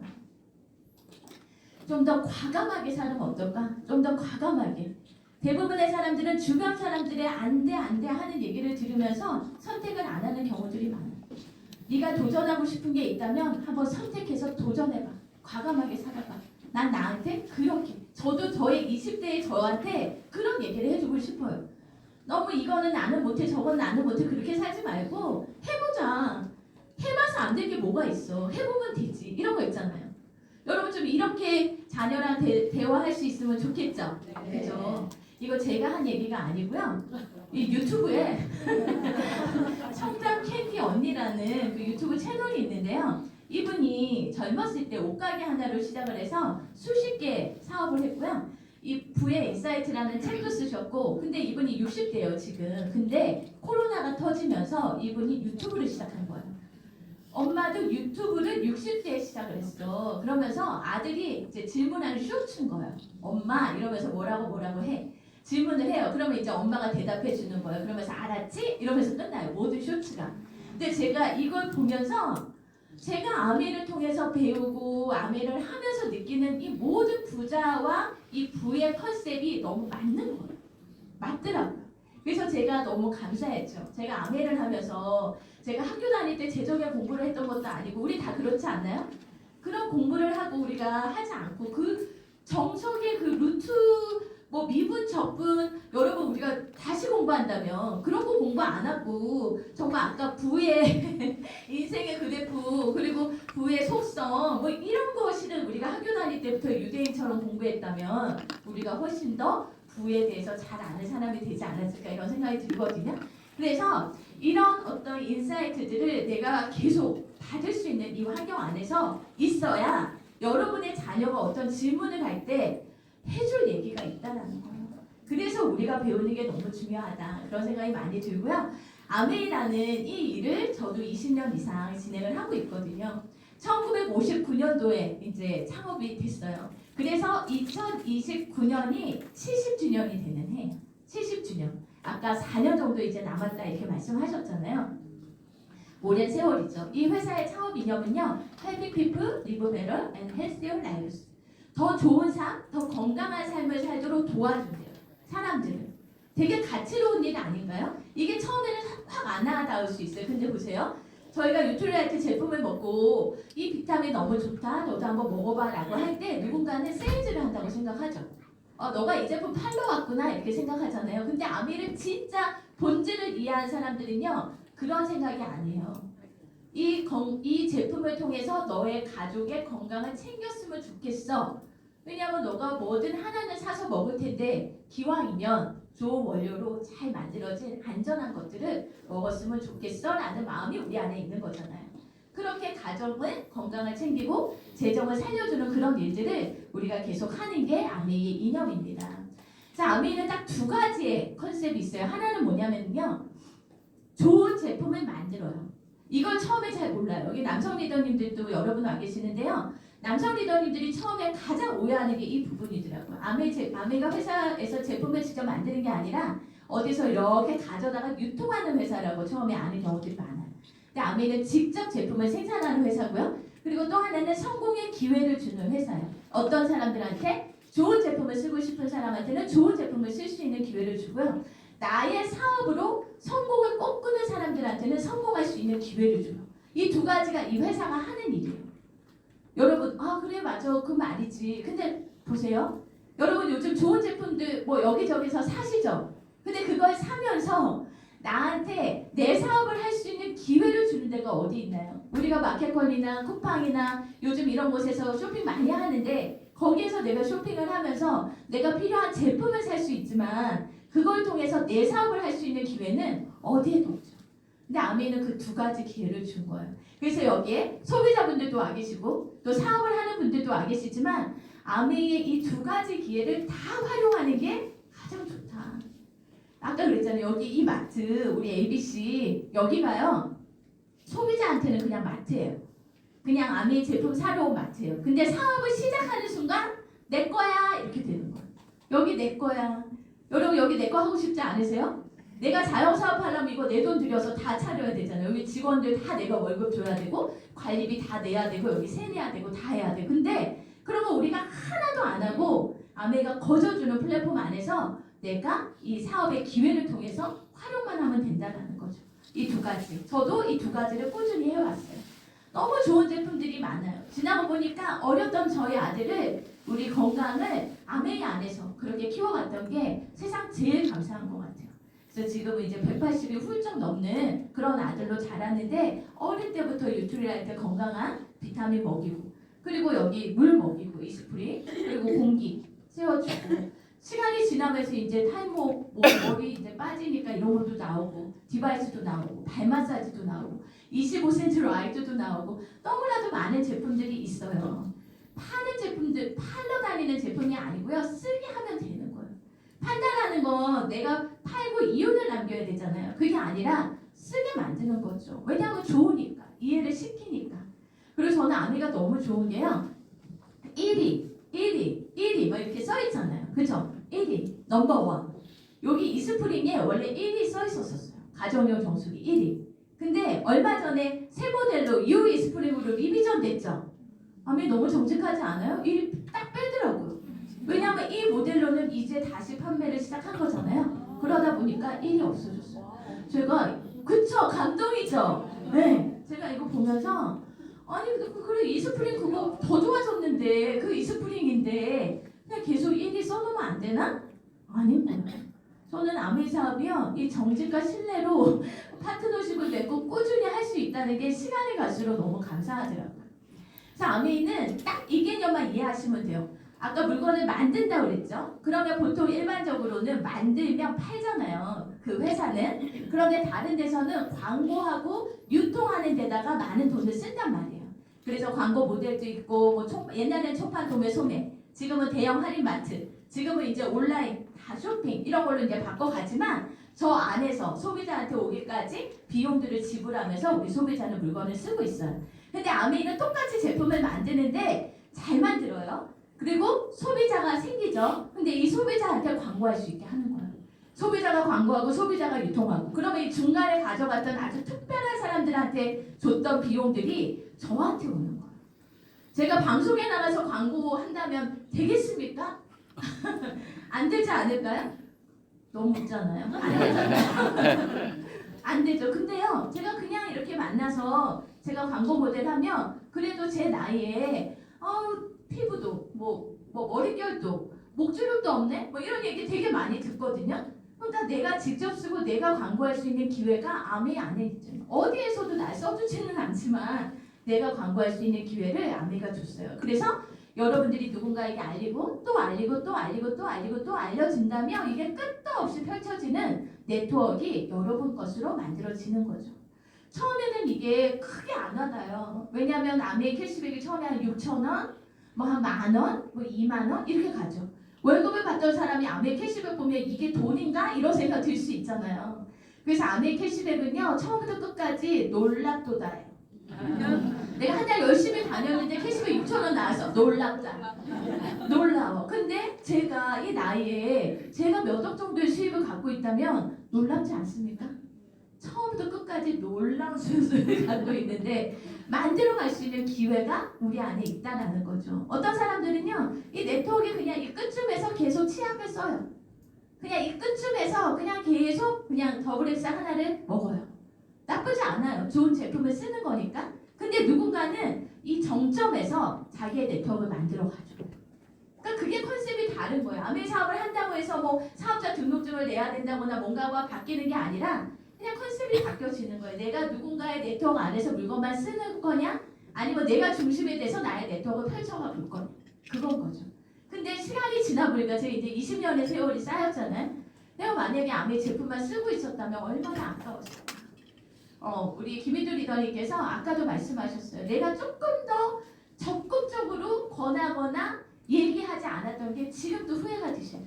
좀 더 과감하게 살면 어떨까? 좀 더 과감하게. 대부분의 사람들은 주변 사람들의 안 돼 하는 얘기를 들으면서 선택을 안 하는 경우들이 많아요. 네가 도전하고 싶은 게 있다면 한번 선택해서 도전해봐. 과감하게 살아봐. 난 나한테 그렇게. 저도 저의 20대의 저한테 그런 얘기를 해주고 싶어요. 너무 이거는 나는 못해 저건 나는 못해 그렇게 살지 말고 해보자. 해봐서 안 될 게 뭐가 있어. 해보면 되지. 이런 거 있잖아요. 여러분 좀 이렇게 자녀랑 대화할 수 있으면 좋겠죠? 네. 그죠? 이거 제가 한 얘기가 아니고요. 이 유튜브에 청담 캔디 언니라는 그 유튜브 채널이 있는데요. 이분이 젊었을 때 옷가게 하나로 시작을 해서 수십 개 사업을 했고요. 이 부의 인사이트라는 책도 쓰셨고, 근데 이분이 60대예요 지금. 근데 코로나가 터지면서 이분이 유튜브를 시작한 거예요. 엄마도 유튜브를 60대에 시작을 했어. 그러면서 아들이 이제 질문하는 쇼츠인 거예요. 엄마 이러면서 뭐라고 해. 질문을 해요. 그러면 이제 엄마가 대답해 주는 거예요. 그러면서 알았지? 이러면서 끝나요. 모든 쇼츠가. 근데 제가 이걸 보면서 제가 아메를 통해서 배우고 아메를 하면서 느끼는 이 모든 부자와 이 부의 컨셉이 너무 맞는 거예요. 맞더라고요. 그래서 제가 너무 감사했죠. 제가 아메를 하면서 제가 학교 다닐 때 제적의 공부를 했던 것도 아니고 우리 다 그렇지 않나요? 그런 공부를 하고 우리가 하지 않고 그 정석의 그 루트 뭐 미분 적분 여러분 우리가 다시 공부한다면 그런 거 공부 안 하고 정말 아까 부의 인생의 그래프 그리고 부의 속성 뭐 이런 거 실은 우리가 학교 다닐 때부터 유대인처럼 공부했다면 우리가 훨씬 더 부에 대해서 잘 아는 사람이 되지 않았을까 이런 생각이 들거든요. 그래서 이런 어떤 인사이트들을 내가 계속 받을 수 있는 이 환경 안에서 있어야 여러분의 자녀가 어떤 질문을 할 때 해줄 얘기가 있다는 거예요. 그래서 우리가 배우는 게 너무 중요하다 그런 생각이 많이 들고요. 아메이라는 이 일을 저도 20년 이상 진행을 하고 있거든요. 1959년도에 이제 창업이 됐어요. 그래서 2029년이 70주년이 되는 해예요. 70주년. 아까 4년 정도 이제 남았다 이렇게 말씀하셨잖아요. 오랜 세월이죠. 이 회사의 창업 이념은요. Helping people live better and healthier lives. 더 좋은 삶, 더 건강한 삶을 살도록 도와준대요. 사람들을. 되게 가치로운 일 아닌가요? 이게 처음에는 확 안 와닿을 수 있어요. 근데 보세요. 저희가 뉴트리라이트 제품을 먹고 이 비타민 너무 좋다. 너도 한번 먹어봐 라고 할 때 누군가는 세일즈를 한다고 생각하죠. 너가 이 제품 팔러 왔구나 이렇게 생각하잖아요. 근데 아미를 진짜 본질을 이해한 사람들은요. 그런 생각이 아니에요. 이 제품을 통해서 너의 가족의 건강을 챙겼으면 좋겠어. 왜냐하면 너가 뭐든 하나는 사서 먹을 텐데 기왕이면 좋은 원료로 잘 만들어진 안전한 것들을 먹었으면 좋겠어 라는 마음이 우리 안에 있는 거잖아요. 그렇게 가정을 건강을 챙기고 재정을 살려주는 그런 일들을 우리가 계속 하는 게 아미의 이념입니다. 자, 아미는 딱 두 가지의 컨셉이 있어요. 하나는 뭐냐면요. 좋은 제품을 만들어요. 이걸 처음에 잘 몰라요. 여기 남성 리더님들도 여러분 와 계시는데요. 남성 리더님들이 처음에 가장 오해하는 게 이 부분이더라고요. 아메가 회사에서 제품을 직접 만드는 게 아니라 어디서 이렇게 가져다가 유통하는 회사라고 처음에 아는 경우들이 많아요. 근데 아메는 직접 제품을 생산하는 회사고요. 그리고 또 하나는 성공의 기회를 주는 회사예요. 어떤 사람들한테 좋은 제품을 쓰고 싶은 사람한테는 좋은 제품을 쓸 수 있는 기회를 주고요. 나의 사업으로 성공을 꿈꾸는 사람들한테는 성공할 수 있는 기회를 줘요. 이 두 가지가 이 회사가 하는 일이에요. 여러분, 그래 맞아 그 말이지. 근데 보세요. 여러분 요즘 좋은 제품들 뭐 여기저기서 사시죠. 근데 그걸 사면서 나한테 내 사업을 할 수 있는 기회를 주는 데가 어디 있나요? 우리가 마켓컬리나 쿠팡이나 요즘 이런 곳에서 쇼핑 많이 하는데 거기에서 내가 쇼핑을 하면서 내가 필요한 제품을 살 수 있지만 그걸 통해서 내 사업을 할 수 있는 기회는 어디에도 없죠. 근데 아미는 그 두 가지 기회를 준 거예요. 그래서 여기에 소비자분들도 와 계시고 또 사업을 하는 분들도 와 계시지만 아미의 이 두 가지 기회를 다 활용하는 게 가장 좋다. 아까 그랬잖아요. 여기 이 마트 우리 ABC 여기가요. 소비자한테는 그냥 마트예요. 그냥 아미 제품 사러 온 마트예요. 근데 사업을 시작하는 순간 내 거야 이렇게 되는 거예요. 여기 내 거야. 여러분 여기 내 거 하고 싶지 않으세요? 내가 자영사업 하려면 이거 내 돈 들여서 다 차려야 되잖아요. 여기 직원들 다 내가 월급 줘야 되고 관리비 다 내야 되고 여기 세내야 되고 다 해야 돼. 근데 그러면 우리가 하나도 안 하고 아메가 거저주는 플랫폼 안에서 내가 이 사업의 기회를 통해서 활용만 하면 된다는 거죠. 이 두 가지. 저도 이 두 가지를 꾸준히 해왔어요. 너무 좋은 제품들이 많아요. 지나고 보니까 어렸던 저희 아들을 우리 건강을 아메이 안에서 그렇게 키워갔던 게 세상 제일 감사한 것 같아요. 그래서 지금은 이제 180이 훌쩍 넘는 그런 아들로 자랐는데 어릴 때부터 뉴트리라이트 건강한 비타민 먹이고 그리고 여기 물 먹이고 이스프리 그리고 공기 세워주고 시간이 지나면서 이제 탈모 머리 이제 빠지니까 이런 것도 나오고 디바이스도 나오고 발 마사지도 나오고 25cm 라이트도 나오고 너무나도 많은 제품들이 있어요. 파는 제품들 팔러 다니는 제품이 아니고요. 쓰게 하면 되는 거예요. 판다라는 건 내가 팔고 이윤을 남겨야 되잖아요. 그게 아니라 쓰게 만드는 거죠. 왜냐하면 좋으니까. 이해를 시키니까. 그리고 저는 아미가 너무 좋은 게요. 1위 막 이렇게 써 있잖아요. 그죠? 1위, 넘버원. 여기 이스프링에 원래 1위 써 있었어요. 가정용 정수기 1위. 근데 얼마 전에 새 모델로 U 이스프링으로 리비전 됐죠. 아미 너무 정직하지 않아요? 1위 딱 빼더라고요. 왜냐하면 이 모델로는 이제 다시 판매를 시작한 거잖아요. 그러다 보니까 1위 없어졌어요. 제가 그쵸? 감동이죠? 네. 제가 이거 보면서 아니 그래 이스프링 그거 더 좋아졌는데 그 이스프링인데 그냥 계속 1위 써놓으면 안 되나? 아닙니다. 저는 아미 사업이요 이 정직과 신뢰로 파트너십을 맺고 꾸준히 할 수 있다는 게 시간이 갈수록 너무 감사하더라고요. 그래서 아미는 딱 이 개념만 이해하시면 돼요. 아까 물건을 만든다고 그랬죠? 그러면 보통 일반적으로는 만들면 팔잖아요. 그 회사는. 그런데 다른 데서는 광고하고 유통하는 데다가 많은 돈을 쓴단 말이에요. 그래서 광고 모델도 있고 뭐 옛날에는 초판 도매 소매, 지금은 대형 할인마트, 지금은 이제 온라인 다 쇼핑 이런 걸로 이제 바꿔가지만 저 안에서 소비자한테 오기까지 비용들을 지불하면서 우리 소비자는 물건을 쓰고 있어요. 근데 아미는 똑같이 제품을 만드는데 잘 만들어요. 그리고 소비자가 생기죠. 근데 이 소비자한테 광고할 수 있게 하는 거예요. 소비자가 광고하고 소비자가 유통하고 그러면 이 중간에 가져갔던 아주 특별한 사람들한테 줬던 비용들이 저한테 오는 거예요. 제가 방송에 나가서 광고한다면 되겠습니까? 안 되지 않을까요? 너무 웃잖아요. 안 되잖아요. 안 되죠. 근데요, 제가 그냥 이렇게 만나서 제가 광고 모델 하면 그래도 제 나이에 피부도 뭐 머릿결도 목주름도 없네? 뭐 이런 얘기 되게 많이 듣거든요. 그러니까 내가 직접 쓰고 내가 광고할 수 있는 기회가 아미 안에 있죠. 어디에서도 날 써주지는 않지만 내가 광고할 수 있는 기회를 아미가 줬어요. 그래서 여러분들이 누군가에게 알리고 또 알리고 또 알리고 또 알리고 또 알려진다면 이게 끝도 없이 펼쳐지는 네트워크가 여러분 것으로 만들어지는 거죠. 처음에는 이게 크게 안 와닿아요. 왜냐하면 아미의 캐시백이 처음에 한 6,000원, 뭐 한 10,000원, 뭐 20,000원 이렇게 가죠. 월급을 받던 사람이 아미의 캐시백 보면 이게 돈인가? 이런 생각 들 수 있잖아요. 그래서 아미의 캐시백은요 처음부터 끝까지 놀랍도다예요. 내가 한 달 열심히 다녔는데 캐시백 6,000원 나와서 놀랍다. 놀라워. 근데 제가 이 나이에 제가 몇 억 정도의 수입을 갖고 있다면 놀랍지 않습니까? 처음부터 끝까지 놀라운 수익을 갖고 있는데 만들어갈 수 있는 기회가 우리 안에 있다라는 거죠. 어떤 사람들은요 이 네트워크에 그냥 이 끝쯤에서 계속 치약을 써요. 그냥 이 끝쯤에서 그냥 계속 그냥 더블엑스 하나를 먹어요. 나쁘지 않아요. 좋은 제품을 쓰는 거니까. 근데 누군가는 이 정점에서 자기의 네트워크를 만들어 가죠. 그러니까 그게 컨셉이 다른 거예요. 아무리 사업을 한다고 해서 뭐 사업자 등록증을 내야 된다거나 뭔가가 바뀌는 게 아니라 그냥 컨셉이 바뀌어지는 거예요. 내가 누군가의 네트워크 안에서 물건만 쓰는 거냐? 아니면 내가 중심이 돼서 나의 네트워크를 펼쳐가 볼 거냐? 그건 거죠. 근데 시간이 지나 보니까 제가 이제 20년의 세월이 쌓였잖아요. 내가 만약에 아미 제품만 쓰고 있었다면 얼마나 아까웠을까? 우리 김희두 리더님께서 아까도 말씀하셨어요. 내가 조금 더 적극적으로 권하거나 얘기하지 않았던 게 지금도 후회가 되셔요.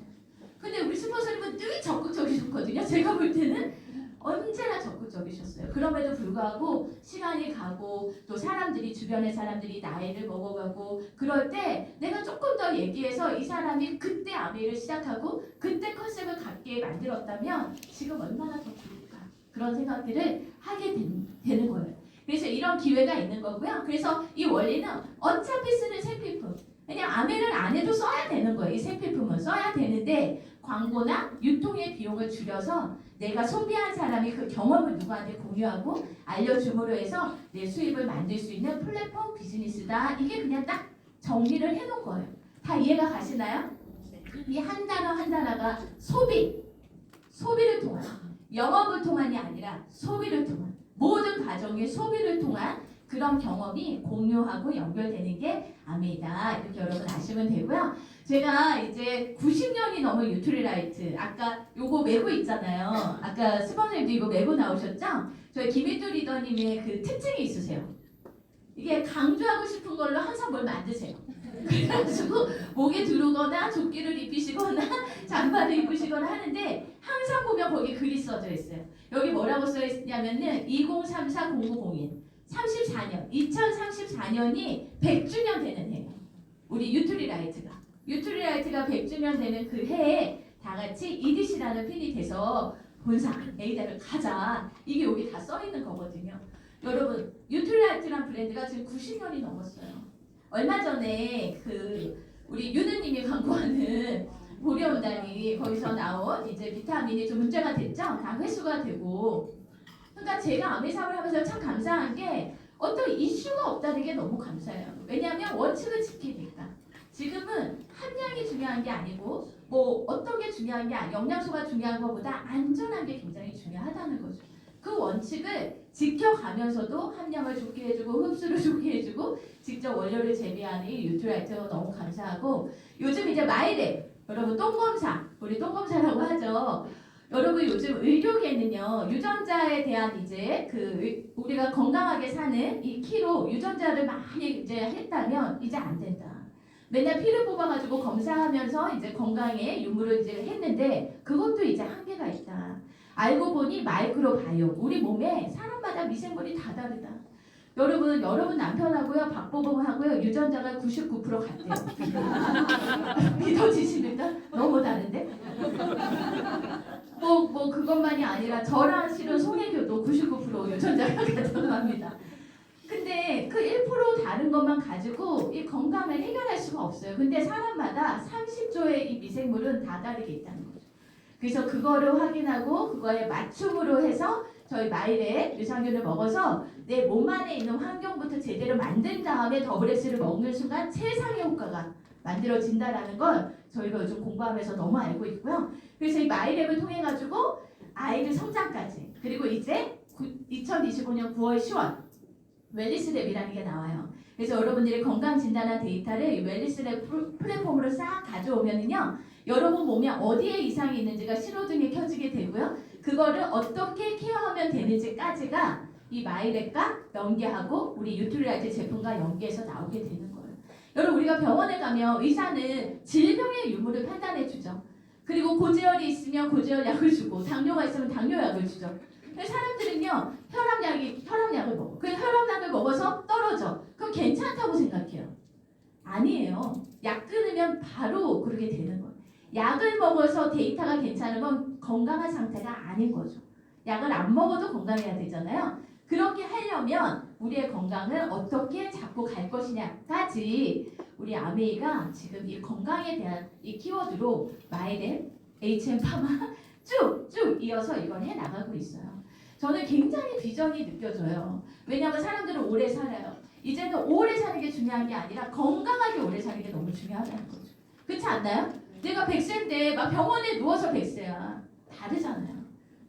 근데 우리 스폰서님은 늘 적극적이셨거든요. 제가 볼 때는 언제나 적극적이셨어요. 그럼에도 불구하고 시간이 가고 또 사람들이 주변의 사람들이 나이를 먹어가고 그럴 때 내가 조금 더 얘기해서 이 사람이 그때 아미를 시작하고 그때 컨셉을 갖게 만들었다면 지금 얼마나 더 좋을까 그런 생각들을 하게 되는 거예요. 그래서 이런 기회가 있는 거고요. 그래서 이 원리는 어차피 쓰는 생필품 그냥 아미를 안 해도 써야 되는 거예요. 이 생필품은 써야 되는데 광고나 유통의 비용을 줄여서 내가 소비한 사람이 그 경험을 누구한테 공유하고 알려줌으로 해서 내 수입을 만들 수 있는 플랫폼 비즈니스다. 이게 그냥 딱 정리를 해놓은 거예요. 다 이해가 가시나요? 이 한 단어 한 단어가 소비를 통한 영업을 통한이 아니라 소비를 통한 모든 과정의 소비를 통한 그런 경험이 공유하고 연결되는 게 아미다. 이렇게 여러분 아시면 되고요. 제가 이제 90년이 넘은 유트리라이트 아까 요거 메고 있잖아요. 아까 스폰서님도 이거 메고 나오셨죠? 저희 김희두 리더님의 그 특징이 있으세요. 이게 강조하고 싶은 걸로 항상 뭘 만드세요. 그래가지고 목에 두르거나 조끼를 입히시거나 잠바를 입으시거나 하는데 항상 보면 거기 글이 써져 있어요. 여기 뭐라고 써 있냐면은 2034-0901 34년 2034년이 100주년 되는 해예요. 우리 유트리라이트가 100주년 되는 그 해에 다 같이 이디시라는 핀이 돼서 본사 A대를 가자. 이게 여기 다 써 있는 거거든요. 여러분 유트리라이트란 브랜드가 지금 90년이 넘었어요. 얼마 전에 그 우리 유느님이 광고하는 보리온단이 거기서 나온 이제 비타민이 좀 문제가 됐죠. 다 회수가 되고. 그러니까 제가 아메사업을 하면서 참 감사한 게 어떤 이슈가 없다는 게 너무 감사해요. 왜냐하면 원칙을 지키니까. 지금은 함량이 중요한 게 아니고 뭐 어떤 게 중요한 게 아니고 영양소가 중요한 것보다 안전한 게 굉장히 중요하다는 거죠. 그 원칙을 지켜가면서도 함량을 좋게 해주고 흡수를 좋게 해주고 직접 원료를 재배하는 이 유트라이트가 너무 감사하고 요즘 이제 마이랩 여러분 똥검사 우리 똥검사라고 하죠. 여러분 요즘 의료계는요 유전자에 대한 이제 그 우리가 건강하게 사는 이 키로 유전자를 많이 이제 했다면 이제 안 된다. 맨날 피를 뽑아가지고 검사하면서 이제 건강에 유무를 이제 했는데 그것도 이제 한계가 있다. 알고 보니 마이크로바이옴 우리 몸에 사람마다 미생물이 다 다르다. 여러분 남편하고요 박보검하고요 유전자가 99% 같대요. 믿어지십니까? 너무 다른데? 뭐 그것만이 아니라 저랑 실은 송혜교도 99% 유전자가 같다고 합니다. 근데 그 1% 다른 것만 가지고 이 건강을 해결할 수가 없어요. 근데 사람마다 30조의 이 미생물은 다 다르게 있다는 거죠. 그래서 그거를 확인하고 그거에 맞춤으로 해서 저희 마일의 유산균을 먹어서 내 몸 안에 있는 환경부터 제대로 만든 다음에 더블S를 먹는 순간 최상의 효과가 만들어진다라는 걸 저희가 요즘 공부하면서 너무 알고 있고요. 그래서 이 마이랩을 통해 가지고 아이들 성장까지 그리고 이제 2025년 9월 10월 웰리스랩이라는 게 나와요. 그래서 여러분들이 건강 진단한 데이터를 웰리스랩 플랫폼으로 싹 가져오면은요. 여러분 몸에 어디에 이상이 있는지가 신호등이 켜지게 되고요. 그거를 어떻게 케어하면 되는지까지가 이 마이랩과 연계하고 우리 유트리라이트 제품과 연계해서 나오게 되는 거예요. 여러분 우리가 병원에 가면 의사는 질병의 유무를 판단해 주죠. 그리고 고지혈이 있으면 고지혈 약을 주고 당뇨가 있으면 당뇨약을 주죠. 근데 사람들은요 혈압약을 먹어. 그 혈압약을 먹어서 떨어져. 그럼 괜찮다고 생각해요. 아니에요. 약 끊으면 바로 그렇게 되는 거예요. 약을 먹어서 데이터가 괜찮은 건 건강한 상태가 아닌 거죠. 약을 안 먹어도 건강해야 되잖아요. 그렇게 하려면 우리의 건강을 어떻게 잡고 갈 것이냐까지 우리 아메이가 지금 이 건강에 대한 이 키워드로 마이랩, HM파마 쭉 이어서 이걸 해나가고 있어요. 저는 굉장히 비전이 느껴져요. 왜냐하면 사람들은 오래 살아요. 이제는 오래 사는 게 중요한 게 아니라 건강하게 오래 사는 게 너무 중요하다는 거죠. 그렇지 않나요? 내가 100세인데 막 병원에 누워서 100세야. 다르잖아요.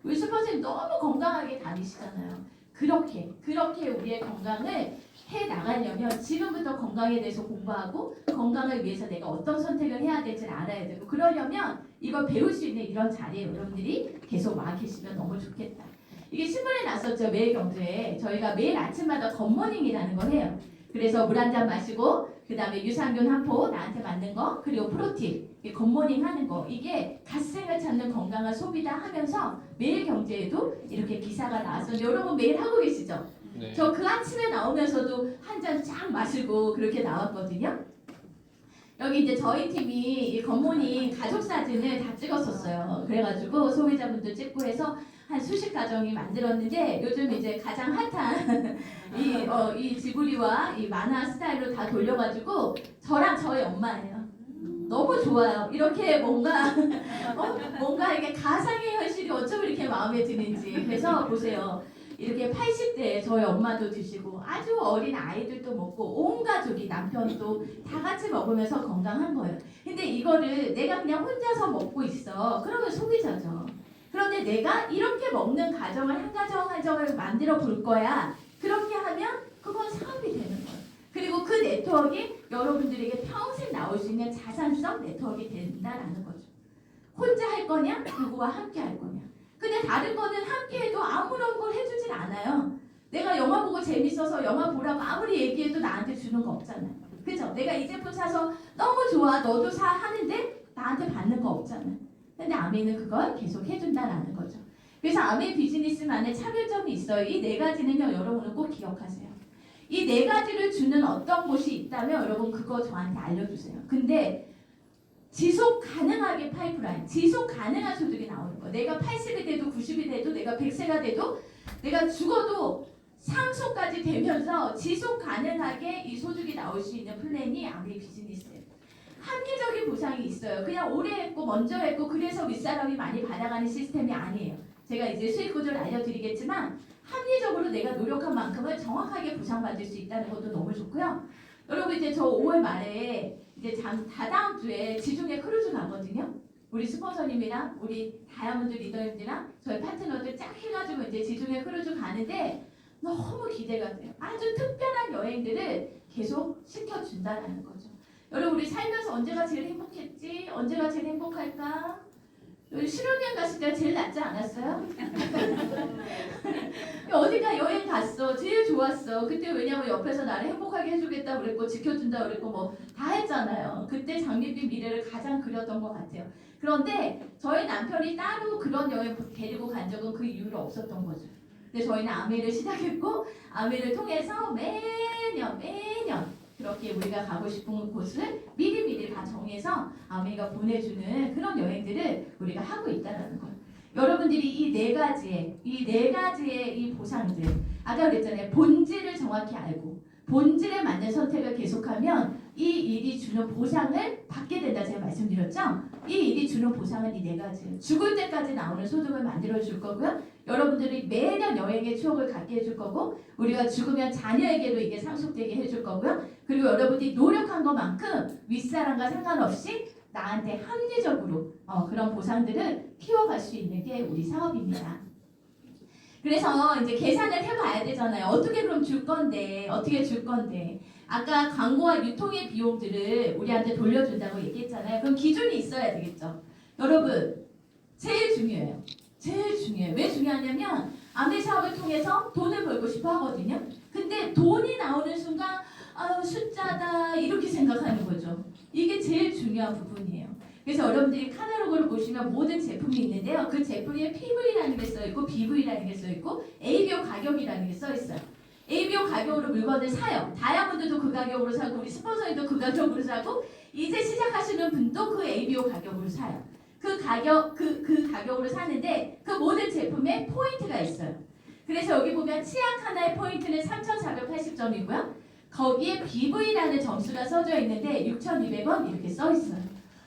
우리 슈퍼선생님 너무 건강하게 다니시잖아요. 그렇게 우리의 건강을 해 나가려면 지금부터 건강에 대해서 공부하고 건강을 위해서 내가 어떤 선택을 해야 될지를 알아야 되고 그러려면 이걸 배울 수 있는 이런 자리에 여러분들이 계속 와 계시면 너무 좋겠다. 이게 신문에 났었죠. 매일경제에. 저희가 매일 아침마다 굿모닝이라는 걸 해요. 그래서 물 한 잔 마시고 그 다음에 유산균 한 포 나한테 맞는 거 그리고 프로틴 굿모닝 하는 거 이게 갓생을 찾는 건강한 소비다 하면서 매일경제에도 이렇게 기사가 나왔었는데 여러분 매일 하고 계시죠? 네. 저 그 아침에 나오면서도 한 잔 쫙 마시고 그렇게 나왔거든요. 여기 이제 저희 팀이 이 굿모닝 가족 사진을 다 찍었었어요. 그래가지고 소비자분들 찍고 해서 한 수십 가정이 만들었는데 요즘 이제 가장 핫한 이 지브리와 이 만화 스타일로 다 돌려가지고 저랑 저희 엄마예요. 너무 좋아요. 이렇게 뭔가 이게 가상의 현실이 어쩜 이렇게 마음에 드는지. 그래서 보세요. 이렇게 80대 저희 엄마도 드시고 아주 어린 아이들도 먹고 온 가족이 남편도 다 같이 먹으면서 건강한 거예요. 근데 이거를 내가 그냥 혼자서 먹고 있어. 그러면 소비자죠. 그런데 내가 이렇게 먹는 가정을 한 가정을 만들어 볼 거야. 그렇게 하면 그건 사업이 되는 거예요. 그리고 그 네트워크가 여러분들에게 평생 나올 수 있는 자산성 네트워크가 된다라는 거죠. 혼자 할 거냐? 누구와 함께 할 거냐? 근데 다른 거는 함께 해도 아무런 걸 해주진 않아요. 내가 영화 보고 재밌어서 영화 보라고 아무리 얘기해도 나한테 주는 거 없잖아요. 그죠? 내가 이 제품 사서 너무 좋아, 너도 사 하는데 나한테 받는 거 없잖아. 근데 아메이는 그걸 계속 해준다라는 거죠. 그래서 아메이 비즈니스만의 차별점이 있어요. 이 네 가지는요, 여러분은 꼭 기억하세요. 이 네 가지를 주는 어떤 곳이 있다면 여러분 그거 저한테 알려주세요. 근데 지속 가능하게 파이프라인, 지속 가능한 소득이 나오는 거. 내가 80이 돼도 90이 돼도 내가 100세가 돼도 내가 죽어도 상속까지 되면서 지속 가능하게 이 소득이 나올 수 있는 플랜이 아메이 비즈니스예요. 합리적인 보상이 있어요. 그냥 오래 했고 먼저 했고 그래서 윗사람이 많이 받아가는 시스템이 아니에요. 제가 이제 수익 구조를 알려드리겠지만 합리적으로 내가 노력한 만큼을 정확하게 보상받을 수 있다는 것도 너무 좋고요. 여러분 이제 저 5월 말에 이제 다다음 주에 지중해 크루즈 가거든요. 우리 스폰서님이랑 우리 다이아몬드 리더님들이랑 저희 파트너들 쫙 해가지고 이제 지중해 크루즈 가는데 너무 기대가 돼요. 아주 특별한 여행들을 계속 시켜준다는 거죠. 여러분 우리 살면서 언제가 제일 행복했지? 언제가 제일 행복할까? 신혼여행 갔을 때 제일 낫지 않았어요? 어디가 여행 갔어. 제일 좋았어. 그때 왜냐면 옆에서 나를 행복하게 해주겠다 그랬고 지켜준다 그랬고 뭐 다 했잖아요. 그때 장밋빛 미래를 가장 그렸던 것 같아요. 그런데 저희 남편이 따로 그런 여행 데리고 간 적은 그 이후로 없었던 거죠. 근데 저희는 아메를 시작했고 아메를 통해서 매년 그렇게 우리가 가고 싶은 곳을 미리미리 다 정해서 아메가 보내주는 그런 여행들을 우리가 하고 있다는 거예요. 여러분들이 이 네 가지의 이 보상들, 아까 그랬잖아요. 본질을 정확히 알고 본질에 맞는 선택을 계속하면 이 일이 주는 보상을 받게 된다 제가 말씀드렸죠. 이 일이 주는 보상은 이 네 가지예요. 죽을 때까지 나오는 소득을 만들어 줄 거고요. 여러분들이 매년 여행의 추억을 갖게 해줄 거고 우리가 죽으면 자녀에게도 이게 상속되게 해줄 거고요. 그리고 여러분들이 노력한 것만큼 윗사람과 상관없이 나한테 합리적으로 그런 보상들을 키워갈 수 있는 게 우리 사업입니다. 그래서 이제 계산을 해봐야 되잖아요. 어떻게 그럼 줄 건데 어떻게 줄 건데 아까 광고와 유통의 비용들을 우리한테 돌려준다고 얘기했잖아요. 그럼 기준이 있어야 되겠죠. 여러분 제일 중요해요. 제일 중요해요. 왜 중요하냐면 아메 사업을 통해서 돈을 벌고 싶어 하거든요. 근데 돈이 나오는 순간 숫자다 이렇게 생각하는 거죠. 이게 제일 중요한 부분이에요. 그래서 여러분들이 카탈로그를 보시면 모든 제품이 있는데요. 그 제품에 PV라는 게 써있고 BV라는 게 써있고 ABO 가격이라는 게 써있어요. ABO 가격으로 물건을 사요. 다이아몬드도 그 가격으로 사고 우리 스폰서님도 그 가격으로 사고 이제 시작하시는 분도 그 ABO 가격으로 사요. 그 가격으로 사는데 그 모든 제품에 포인트가 있어요. 그래서 여기 보면 치약 하나의 포인트는 3,480점이고요. 거기에 BV라는 점수가 써져 있는데 6,200원 이렇게 써 있어요.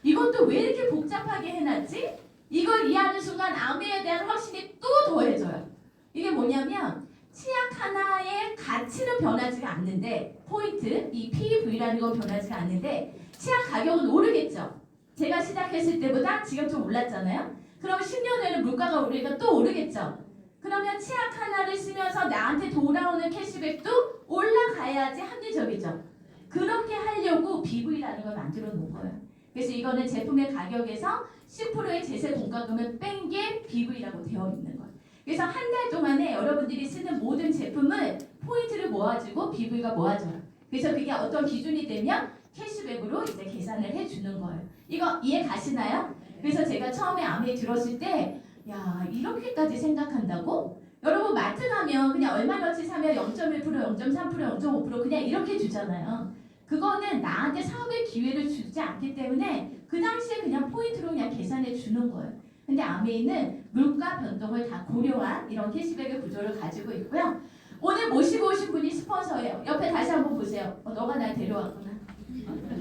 이것도 왜 이렇게 복잡하게 해놨지? 이걸 이해하는 순간 아메에 대한 확신이 또 더해져요. 이게 뭐냐면 치약 하나의 가치는 변하지가 않는데 포인트, 이 PV라는 건 변하지가 않는데 치약 가격은 오르겠죠. 제가 시작했을 때보다 지금 좀 올랐잖아요. 그럼 10년 후에는 물가가 오르니까 또 오르겠죠. 그러면 치약 하나를 쓰면서 나한테 돌아오는 캐시백도 올라가야지 합리적이죠. 그렇게 하려고 BV라는 걸 만들어 놓은 거예요. 그래서 이거는 제품의 가격에서 10%의 제세 공과금을 뺀 게 BV라고 되어 있는 거예요. 그래서 한 달 동안에 여러분들이 쓰는 모든 제품을 포인트를 모아주고 BV가 모아져요. 그래서 그게 어떤 기준이 되면 캐시백으로 이제 계산을 해주는 거예요. 이거 이해 가시나요? 그래서 제가 처음에 아메 들었을 때 야 이렇게까지 생각한다고? 여러분 마트 가면 그냥 얼마어치 사면 0.1%, 0.3%, 0.5% 그냥 이렇게 주잖아요. 그거는 나한테 사업의 기회를 주지 않기 때문에 그 당시에 그냥 포인트로 그냥 계산해 주는 거예요. 근데 아메이는 물가 변동을 다 고려한 이런 캐시백의 구조를 가지고 있고요. 오늘 모시고 오신 분이 스폰서예요. 옆에 다시 한번 보세요. 너가 날 데려왔구나.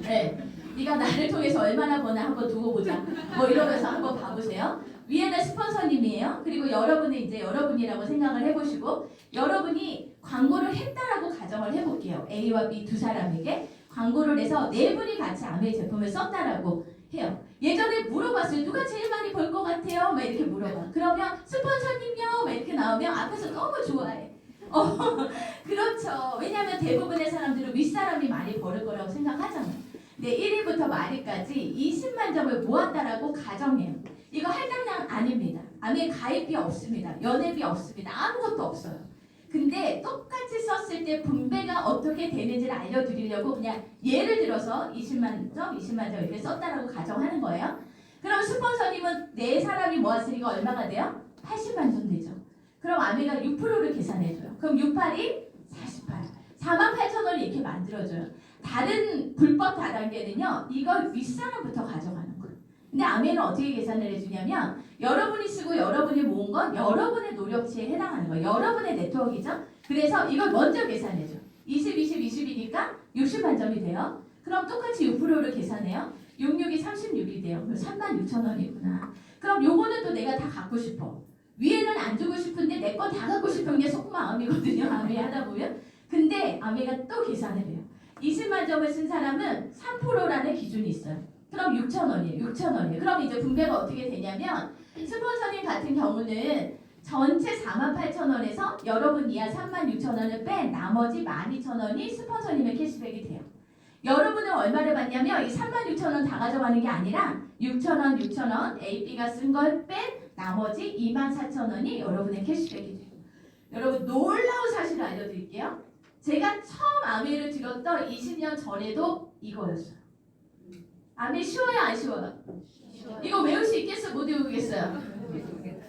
네, 네가 나를 통해서 얼마나 버나 한번 두고 보자. 뭐 이러면서 한번 봐보세요. 위에는 스폰서님이에요. 그리고 여러분은 이제 여러분이라고 생각을 해보시고 여러분이 광고를 했다라고 가정을 해볼게요. A와 B 두 사람에게 광고를 해서 네 분이 같이 아메이 제품을 썼다라고 해요. 예전에 물어봤어요. 누가 제일 많이 벌 것 같아요? 막 이렇게 물어봐. 그러면 스폰서님요? 막 이렇게 나오면 앞에서 너무 좋아해. 그렇죠. 왜냐하면 대부분의 사람들은 윗사람이 많이 벌을 거라고 생각하잖아요. 근데 1위부터 말위까지 20만 점을 모았다라고 가정해요. 이거 할당량 아닙니다. 아메 가입비 없습니다. 연회비 없습니다. 아무것도 없어요. 근데 똑같이 썼을 때 분배가 어떻게 되는지를 알려드리려고 그냥 예를 들어서 20만 점, 20만 점 이렇게 썼다라고 가정하는 거예요. 그럼 스폰서님은 네 사람이 모았으니까 얼마가 돼요? 80만 점 되죠. 그럼 아메가 6%를 계산해줘요. 그럼 6, 8이 48. 48,000원을 이렇게 만들어줘요. 다른 불법 다단계는요. 이걸 윗사람부터 가져가는 거예요. 근데 아메는 어떻게 계산을 해주냐면 여러분이 쓰고 여러분이 모은 건 여러분의 노력치에 해당하는 거예요. 여러분의 네트워크이죠. 그래서 이걸 먼저 계산해줘. 20, 20, 20이니까 60만 점이 돼요. 그럼 똑같이 6%를 계산해요. 66이 36이 돼요. 그럼 36,000원이구나. 그럼 요거는 또 내가 다 갖고 싶어. 위에는 안 주고 싶은데 내 거 다 갖고 싶은 게 속마음이거든요. 아메 하다 보면. 근데 아메가 또 계산을 해요. 20만 점을 쓴 사람은 3%라는 기준이 있어요. 그럼 6,000원이에요. 6,000원이에요. 그럼 이제 분배가 어떻게 되냐면 스폰서님 같은 경우는 전체 48,000원에서 여러분 이하 36,000원을 뺀 나머지 12,000원이 스폰서님의 캐시백이 돼요. 여러분은 얼마를 받냐면 이 36,000원 다 가져가는 게 아니라 6,000원, 6,000원 A, B가 쓴 걸 뺀 나머지 24,000원이 여러분의 캐시백이 돼요. 여러분 놀라운 사실을 알려드릴게요. 제가 처음 아메를 들었던 20년 전에도 이거였어요. 아메 쉬워요 안 쉬워요? 이거 외울 수 있겠어? 못 외우겠어요?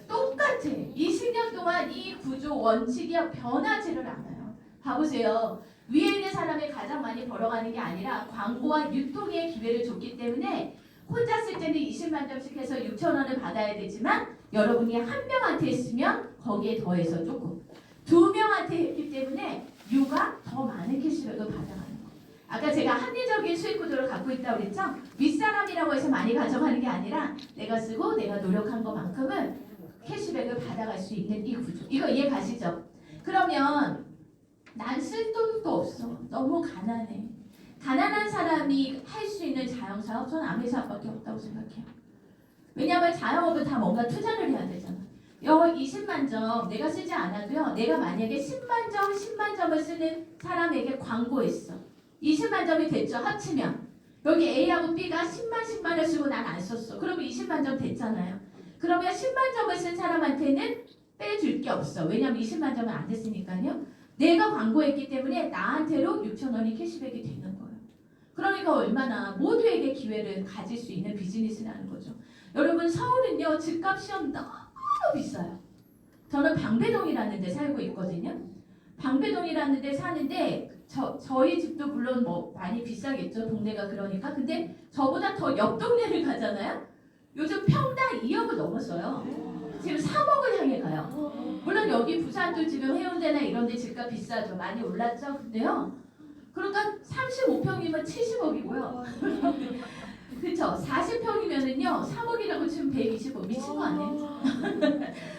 똑같아. 20년 동안 이 구조 원칙이 변하지를 않아요. 봐보세요. 위에 있는 사람이 가장 많이 벌어가는 게 아니라 광고와 유통의 기회를 줬기 때문에 혼자 쓸 때는 20만 점씩 해서 6,000원을 받아야 되지만 여러분이 한 명한테 했으면 거기에 더해서 조금 두 명한테 했기 때문에 유가 더 많은 캐시백을 받아가는 거예요. 아까 제가 합리적인 수익 구조를 갖고 있다고 그랬죠? 윗사람이라고 해서 많이 가져가는 게 아니라 내가 쓰고 내가 노력한 것만큼은 캐시백을 받아갈 수 있는 이 구조. 이거 이해 가시죠? 그러면 난 쓸 돈도 없어. 너무 가난해. 가난한 사람이 할 수 있는 자영사업 저는 아메사업밖에 없다고 생각해요. 왜냐하면 자영업은 다 뭔가 투자를 해야 되잖아. 20만 점 내가 쓰지 않아도요. 내가 만약에 10만 점, 10만 점을 쓰는 사람에게 광고했어. 20만 점이 됐죠. 합치면. 여기 A하고 B가 10만을 쓰고 난 안 썼어. 그러면 20만 점 됐잖아요. 그러면 10만 점을 쓴 사람한테는 빼줄 게 없어. 왜냐하면 20만 점은 안 됐으니까요. 내가 광고했기 때문에 나한테로 6,000원이 캐시백이 되는 거예요. 그러니까 얼마나 모두에게 기회를 가질 수 있는 비즈니스라는 거죠. 여러분 서울은요. 집값이 너무 비싸요. 저는 방배동이라는 데 살고 있거든요. 방배동이라는 데 사는데 저희 집도 물론 뭐 많이 비싸겠죠. 동네가 그러니까. 근데 저보다 더 옆 동네를 가잖아요. 요즘 평당 2억을 넘었어요. 지금 3억을 향해 가요. 물론 여기 부산도 지금 해운대나 이런 데 집값 비싸죠. 많이 올랐죠. 근데요. 그러니까 35평이면 70억이고요. 그쵸? 40평이면은요. 3억이라고 치면 125. 미친 거 아니에요?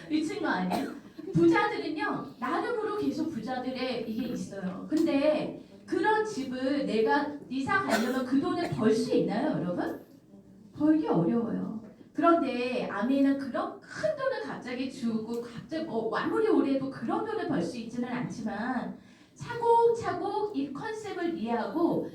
미친 거 아니에요? 부자들은요. 나름으로 계속 부자들의 이게 있어요. 근데 그런 집을 내가 이사 가려면 그 돈을 벌 수 있나요, 여러분? 벌기 어려워요. 그런데 아메는 그런 큰 돈을 갑자기 주고 갑자기 아무리 오래도 그런 돈을 벌 수 있지는 않지만 차곡차곡 이 컨셉을 이해하고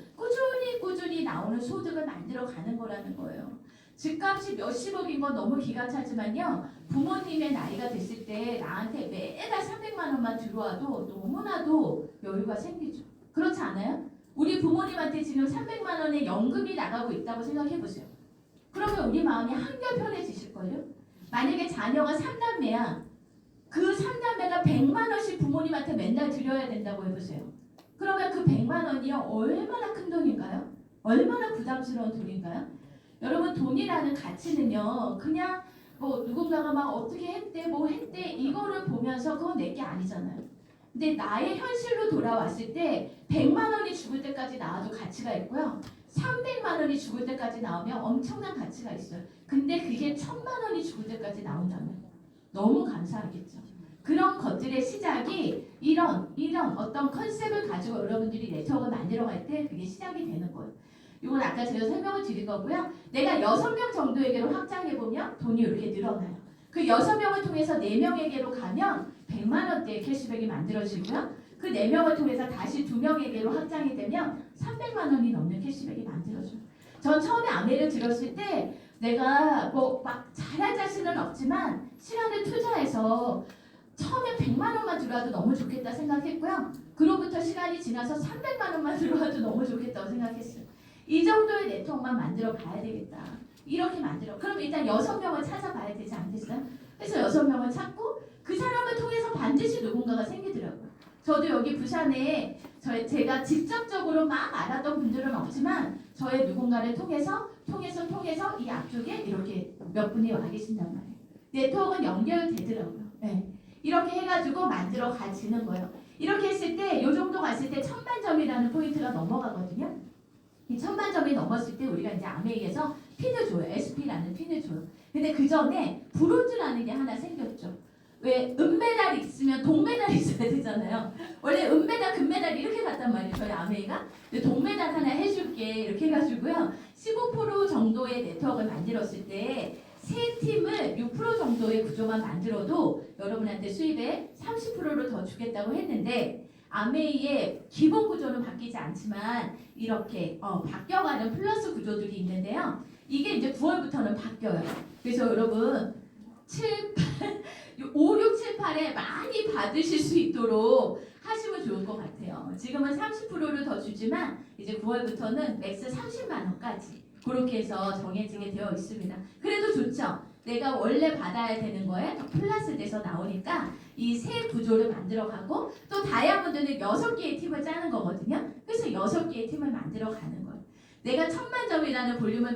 꾸준히 나오는 소득을 만들어 가는 거라는 거예요. 집값이 몇십억인 건 너무 기가 차지만요. 부모님의 나이가 됐을 때 나한테 매달 300만 원만 들어와도 너무나도 여유가 생기죠. 그렇지 않아요? 우리 부모님한테 지금 300만 원의 연금이 나가고 있다고 생각해 보세요. 그러면 우리 마음이 한결 편해지실걸요? 만약에 자녀가 3남매야. 그 3남매가 100만 원씩 부모님한테 맨날 드려야 된다고 해보세요. 그러면 그 100만 원이요. 얼마나 큰 돈인가요? 얼마나 부담스러운 돈인가요? 여러분 돈이라는 가치는요. 그냥 뭐 누군가가 막 어떻게 했대 뭐 했대 이거를 보면서 그건 내게 아니잖아요. 근데 나의 현실로 돌아왔을 때 100만 원이 죽을 때까지 나와도 가치가 있고요. 300만 원이 죽을 때까지 나오면 엄청난 가치가 있어요. 근데 그게 1000만 원이 죽을 때까지 나온다면 너무 감사하겠죠. 그런 것들의 시작이 이런 어떤 컨셉을 가지고 여러분들이 네트워크를 만들어 갈 때 그게 시작이 되는 거예요. 이건 아까 제가 설명을 드린 거고요. 내가 6명 정도에게로 확장해보면 돈이 이렇게 늘어나요. 그 6명을 통해서 4명에게로 가면 100만 원대의 캐시백이 만들어지고요. 그 4명을 통해서 다시 2명에게로 확장이 되면 300만 원이 넘는 캐시백이 만들어져요. 전 처음에 아메를 들었을 때 내가 뭐 막 잘할 자신은 없지만 시간을 투자해서 처음에 100만 원만 들어와도 너무 좋겠다 생각했고요. 그로부터 시간이 지나서 300만 원만 들어와도 너무 좋겠다고 생각했어요. 이 정도의 네트워크만 만들어 봐야 되겠다. 이렇게 만들어. 그럼 일단 6명을 찾아봐야 되지 않겠어요? 그래서 6명을 찾고 그 사람을 통해서 반드시 누군가가 생기더라고요. 저도 여기 부산에 제가 직접적으로 막 알았던 분들은 없지만 저의 누군가를 통해서 이 앞쪽에 이렇게 몇 분이 와 계신단 말이에요. 네트워크는 연결되더라고요. 네. 이렇게 해가지고 만들어 가지는 거예요. 이렇게 했을 때 이 정도 갔을 때 1000만점이라는 포인트가 넘어가거든요. 이 1000만점이 넘었을 때 우리가 이제 아메이에서 핀을 줘요. SP라는 핀을 줘요. 근데 그 전에 브론즈라는 게 하나 생겼죠. 왜 은메달이 있으면 동메달이 있어야 되잖아요. 원래 은메달, 금메달 이렇게 갔단 말이에요. 저희 아메이가. 근데 동메달 하나 해줄게 이렇게 해가지고요. 15% 정도의 네트워크를 만들었을 때 세 팀을 6% 정도의 구조만 만들어도 여러분한테 수입의 30%를 더 주겠다고 했는데 아메이의 기본 구조는 바뀌지 않지만 이렇게 바뀌어가는 플러스 구조들이 있는데요. 이게 이제 9월부터는 바뀌어요. 그래서 여러분 5, 6, 7, 8에 많이 받으실 수 있도록 하시면 좋을 것 같아요. 지금은 30%를 더 주지만 이제 9월부터는 맥스 30만 원까지 그렇게 해서 정해지게 되어 있습니다. 그래도 좋죠. 내가 원래 받아야 되는 거에 더 플러스 돼서 나오니까 이 새 구조를 만들어가고 또 다이아몬드는 6개의 팀을 짜는 거거든요. 그래서 6개의 팀을 만들어가는 거예요. 내가 1000만점이라는 볼륨을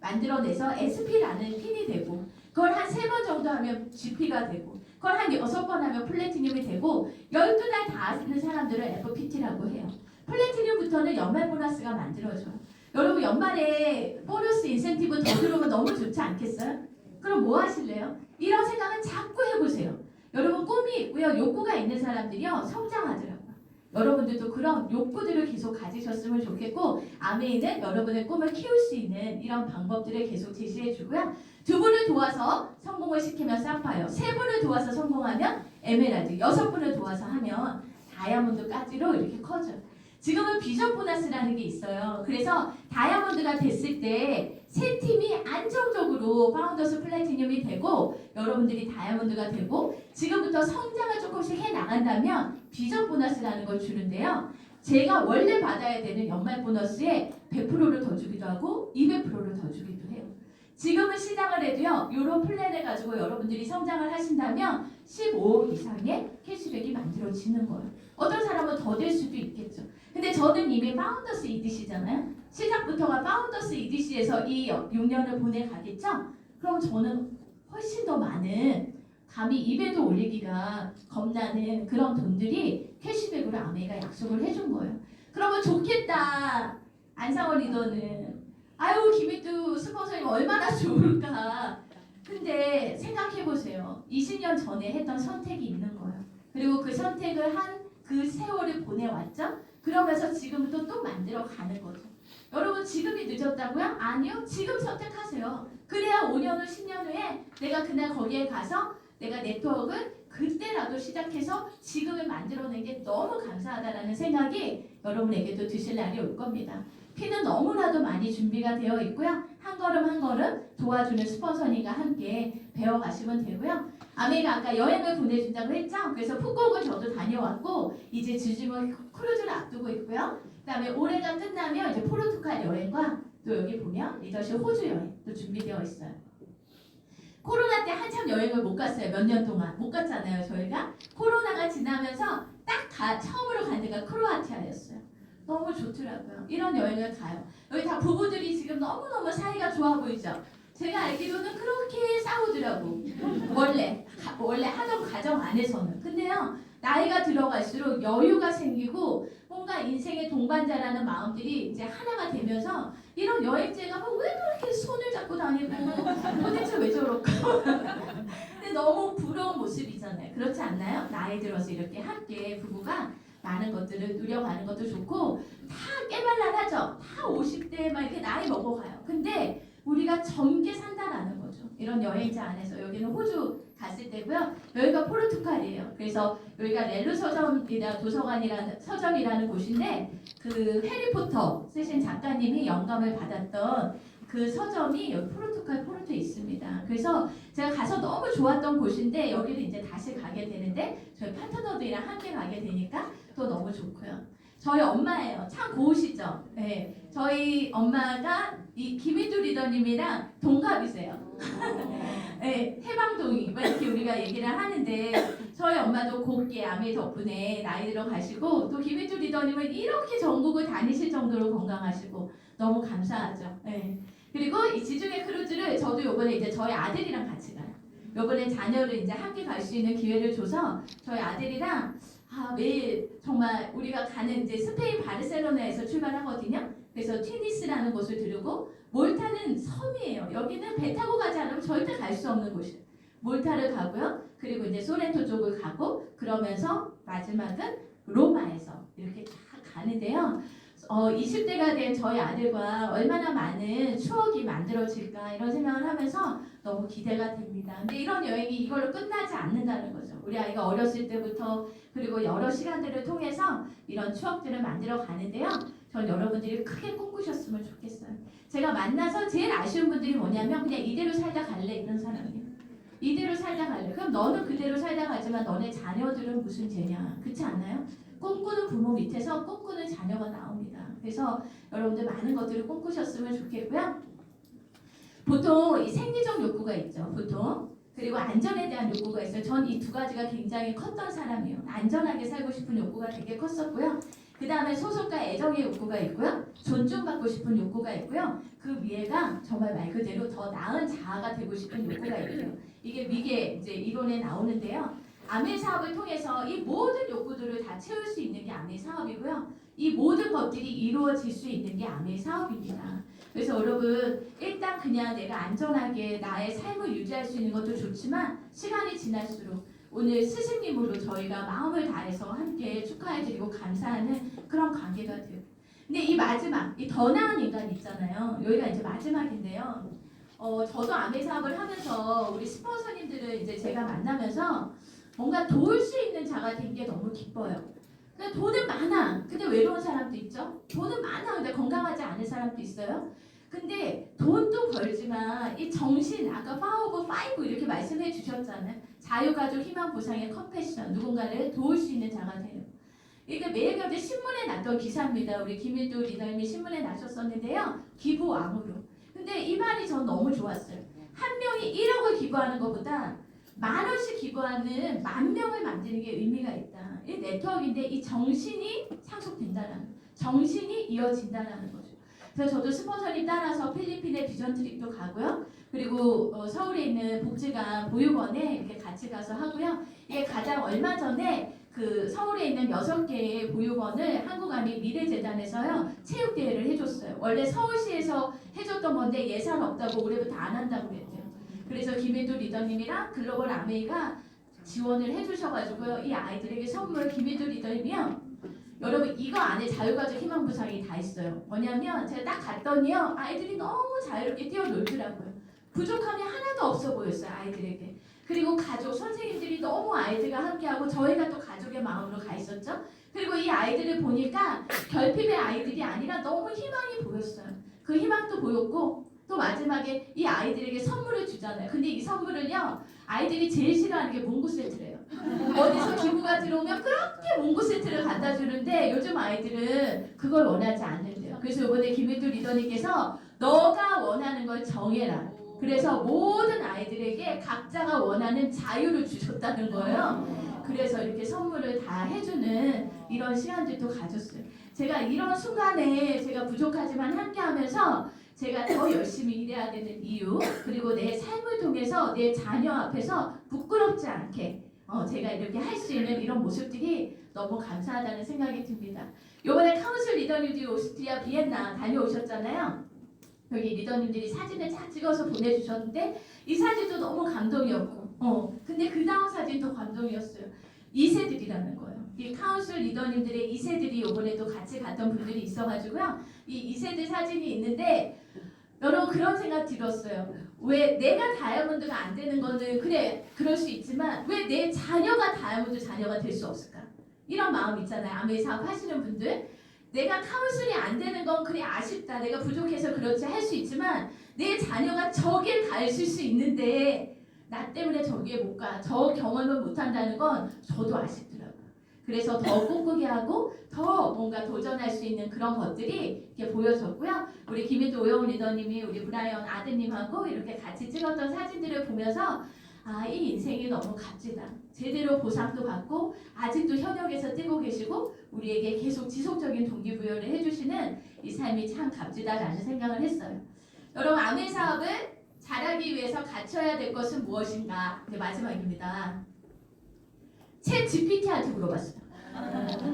만들어내서 SP라는 핀이 되고 그걸 한 3번 정도 하면 GP가 되고 그걸 한 6번 하면 플래티늄이 되고 12달 다 하는 사람들을 FPT라고 해요. 플래티늄부터는 연말 보너스가 만들어져요. 여러분 연말에 보너스 인센티브 더 들어오면 너무 좋지 않겠어요? 그럼 뭐 하실래요? 이런 생각은 자꾸 해보세요. 여러분 꿈이 있고요. 욕구가 있는 사람들이요. 성장하더라고요. 여러분들도 그런 욕구들을 계속 가지셨으면 좋겠고 아메이는 여러분의 꿈을 키울 수 있는 이런 방법들을 계속 제시해주고요. 2분을 도와서 성공을 시키면 사파이어, 3분을 도와서 성공하면 에메랄드, 6분을 도와서 하면 다이아몬드까지로 이렇게 커져요. 지금은 비전 보너스라는 게 있어요. 그래서 다이아몬드가 됐을 때 세 팀이 안정적으로 파운더스 플래티늄이 되고 여러분들이 다이아몬드가 되고 지금부터 성장을 조금씩 해 나간다면 비전 보너스라는 걸 주는데요. 제가 원래 받아야 되는 연말 보너스에 100%를 더 주기도 하고 200%를 더 주기도 해요. 지금은 시작을 해도요. 이런 플랜을 가지고 여러분들이 성장을 하신다면 15억 이상의 캐시백이 만들어지는 거예요. 어떤 사람은 더 될 수도 있겠죠. 근데 저는 이미 파운더스 EDC잖아요. 시작부터가 파운더스 EDC에서 이 6년을 보내가겠죠. 그럼 저는 훨씬 더 많은 감히 2배도 올리기가 겁나는 그런 돈들이 캐시백으로 아메이가 약속을 해준 거예요. 그러면 좋겠다. 안상원 리더는 아유 김희두 스폰서님 얼마나 좋을까. 근데 생각해보세요. 20년 전에 했던 선택이 있는 거예요. 그리고 그 선택을 한 그 세월을 보내왔죠. 그러면서 지금부터 또 만들어 가는 거죠. 여러분 지금이 늦었다고요? 아니요. 지금 선택하세요. 그래야 5년 후 10년 후에 내가 그날 거기에 가서 내가 네트워크를 그때라도 시작해서 지금을 만들어낸 게 너무 감사하다라는 생각이 여러분에게도 드실 날이 올 겁니다. 피는 너무나도 많이 준비가 되어 있고요. 한 걸음 한 걸음 도와주는 스폰서님과 함께 배워가시면 되고요. 아메이가 아까 여행을 보내준다고 했죠? 그래서 푸꾸옥은 저도 다녀왔고 이제 주지문 크루즈를 앞두고 있고요. 그 다음에 올해가 끝나면 이제 포르투갈 여행과 또 여기 보면 리더십 호주 여행 또 준비되어 있어요. 코로나 때 한참 여행을 못 갔어요. 몇 년 동안 못 갔잖아요. 저희가 코로나가 지나면서 처음으로 간 데가 크로아티아였어요. 너무 좋더라고요. 이런 여행을 가요. 여기 다 부부들이 지금 너무너무 사이가 좋아 보이죠? 제가 알기로는 그렇게 싸우더라고. 원래 하던 가정 안에서는. 근데요. 나이가 들어갈수록 여유가 생기고 뭔가 인생의 동반자라는 마음들이 이제 하나가 되면서 이런 여행지가 왜 그렇게 손을 잡고 다니고 도대체 왜 저럴까? 근데 너무 부러운 모습이잖아요. 그렇지 않나요? 나이 들어서 이렇게 함께 부부가 많은 것들을 누려가는 것도 좋고 다 깨발랄하죠. 다 50대 막 이렇게 나이 먹어가요. 근데 우리가 젊게 산다라는 거죠. 이런 여행지 안에서 여기는 호주 갔을 때고요. 여기가 포르투갈이에요. 그래서 여기가 렐루 서점이라는 곳인데 그 해리포터 쓰신 작가님이 영감을 받았던 그 서점이 여기 포르투갈 포르투에 있습니다. 그래서 제가 가서 너무 좋았던 곳인데 여기를 이제 다시 가게 되는데 저희 파트너들이랑 함께 가게 되니까 또 너무 좋고요. 저희 엄마예요. 참 고우시죠? 네. 저희 엄마가 이 김희두 리더님이랑 동갑이세요. 네, 해방동이 뭐 이렇게 우리가 얘기를 하는데 저희 엄마도 곱게 암의 덕분에 나이 들어 가시고 또 김희주 리더님은 이렇게 전국을 다니실 정도로 건강하시고 너무 감사하죠. 네. 그리고 이 지중해 크루즈를 저도 요번에 이제 저희 아들이랑 같이 가요. 요번에 자녀를 이제 함께 갈 수 있는 기회를 줘서 저희 아들이랑 매일 정말 우리가 가는 이제 스페인 바르셀로나에서 출발하거든요. 그래서 튀니스라는 곳을 들르고 몰타는 섬이에요. 여기는 배 타고 가지 않으면 절대 갈 수 없는 곳이에요. 몰타를 가고요. 그리고 이제 소렌토 쪽을 가고 그러면서 마지막은 로마에서 이렇게 쫙 가는데요. 20대가 된 저희 아들과 얼마나 많은 추억이 만들어질까 이런 생각을 하면서 너무 기대가 됩니다. 근데 이런 여행이 이걸로 끝나지 않는다는 거죠. 우리 아이가 어렸을 때부터 그리고 여러 시간들을 통해서 이런 추억들을 만들어 가는데요. 전 여러분들이 크게 꿈꾸셨으면 좋겠어요. 제가 만나서 제일 아쉬운 분들이 뭐냐면 그냥 이대로 살다 갈래 이런 사람이에요. 이대로 살다 갈래. 그럼 너는 그대로 살다 가지만 너네 자녀들은 무슨 죄냐. 그렇지 않나요? 꿈꾸는 부모 밑에서 꿈꾸는 자녀가 나옵니다. 그래서 여러분들 많은 것들을 꿈꾸셨으면 좋겠고요. 보통 이 생리적 욕구가 있죠. 보통. 그리고 안전에 대한 욕구가 있어요. 전 이 두 가지가 굉장히 컸던 사람이에요. 안전하게 살고 싶은 욕구가 되게 컸었고요. 그 다음에 소속과 애정의 욕구가 있고요. 존중받고 싶은 욕구가 있고요. 그 위에가 정말 말 그대로 더 나은 자아가 되고 싶은 욕구가 있고요. 이게 미개 이제 이론에 나오는데요. 아메 사업을 통해서 이 모든 욕구들을 다 채울 수 있는 게 아메 사업이고요. 이 모든 것들이 이루어질 수 있는 게 아메 사업입니다. 그래서 여러분 일단 그냥 내가 안전하게 나의 삶을 유지할 수 있는 것도 좋지만 시간이 지날수록 오늘 스승님으로 저희가 마음을 다해서 함께 축하해드리고 감사하는 그런 관계가 돼요. 근데 이 마지막, 이 더 나은 인간 있잖아요. 여기가 이제 마지막인데요. 저도 아메 사업을 하면서 우리 스폰서님들을 이제 제가 만나면서 뭔가 도울 수 있는 자가 된 게 너무 기뻐요. 그러니까 돈은 많아. 근데 외로운 사람도 있죠. 돈은 많아. 근데 건강하지 않은 사람도 있어요. 근데 돈도 벌지만 이 정신, 아까 5 이렇게 말씀해 주셨잖아요. 자유가족 희망보상의 컴패션, 누군가를 도울 수 있는 자가 돼요. 이게 매일경제 신문에 났던 기사입니다. 우리 김일도 리더님이 신문에 나셨었는데요. 기부왕으로. 근데 이 말이 전 너무 좋았어요. 한 명이 1억을 기부하는 것보다 10,000원씩 기부하는 10,000명을 만드는 게 의미가 있다. 이 네트워크인데 이 정신이 상속된다는, 정신이 이어진다는 거죠. 그래서 저도 스폰서님 따라서 필리핀에 비전 트립도 가고요. 그리고 서울에 있는 복지관 보육원에 이렇게 같이 가서 하고요. 이게 가장 얼마 전에 그 서울에 있는 6개의 보육원을 한국아미 미래재단에서요 체육대회를 해줬어요. 원래 서울시에서 해줬던 건데 예산 없다고 올해부터 안 한다고 그랬대요. 그래서 김혜도 리더님이랑 글로벌 아메이가 지원을 해주셔가지고요. 이 아이들에게 선물 김혜도 리더님이요. 여러분 이거 안에 자유가족 희망보상이 다 있어요. 뭐냐면 제가 딱 갔더니요. 아이들이 너무 자유롭게 뛰어놀더라고요. 부족함이 하나도 없어 보였어요. 아이들에게. 그리고 가족, 선생님들이 너무 아이들과 함께하고 저희가 또 가족의 마음으로 가 있었죠. 그리고 이 아이들을 보니까 결핍의 아이들이 아니라 너무 희망이 보였어요. 그 희망도 보였고 또 마지막에 이 아이들에게 선물을 주잖아요. 근데 이 선물을요. 아이들이 제일 싫어하는 게 문구 세트래요. 어디서 기부가 들어오면 그렇게 문구 세트를 갖다 주는데 요즘 아이들은 그걸 원하지 않는데요. 그래서 이번에 김일도 리더님께서 너가 원하는 걸 정해라. 그래서 모든 아이들에게 각자가 원하는 자유를 주셨다는 거예요. 그래서 이렇게 선물을 다 해주는 이런 시간들도 가졌어요. 제가 이런 순간에 제가 부족하지만 함께하면서 제가 더 열심히 일해야 되는 이유, 그리고 내 삶을 통해서 내 자녀 앞에서 부끄럽지 않게 제가 이렇게 할 수 있는 이런 모습들이 너무 감사하다는 생각이 듭니다. 이번에 카운슬 리더님들이 오스트리아 비엔나 다녀오셨잖아요. 여기 리더님들이 사진을 쫙 찍어서 보내주셨는데 이 사진도 너무 감동이었고 근데 그 다음 사진도 감동이었어요. 2세들이라는 거예요. 이 카운슬 리더님들의 2세들이 이번에도 같이 갔던 분들이 있어가지고요. 이 2세들 사진이 있는데 여러분 그런 생각 들었어요. 왜 내가 다이아몬드가 안 되는 거는 그래 그럴 수 있지만 왜 내 자녀가 다이아몬드 자녀가 될 수 없을까? 이런 마음 있잖아요. 아메 사업 하시는 분들. 내가 카운슬이 안 되는 건 그래 아쉽다. 내가 부족해서 그렇지 할 수 있지만 내 자녀가 저길 갈 수 있는데 나 때문에 저기에 못 가. 저 경험을 못 한다는 건 저도 아쉽더라고요. 그래서 더 꿈꾸게 하고 더 뭔가 도전할 수 있는 그런 것들이 이렇게 보여졌고요. 우리 김희도 오영훈 리더님이 우리 브라이언 아드님하고 이렇게 같이 찍었던 사진들을 보면서 아, 이 인생이 너무 값지다. 제대로 보상도 받고 아직도 현역에서 뛰고 계시고 우리에게 계속 지속적인 동기부여를 해주시는 이 삶이 참 값지다라는 생각을 했어요. 여러분, 아멘 사업을 잘하기 위해서 갖춰야 될 것은 무엇인가? 이제 마지막입니다. 챗 GPT한테 물어봤어요.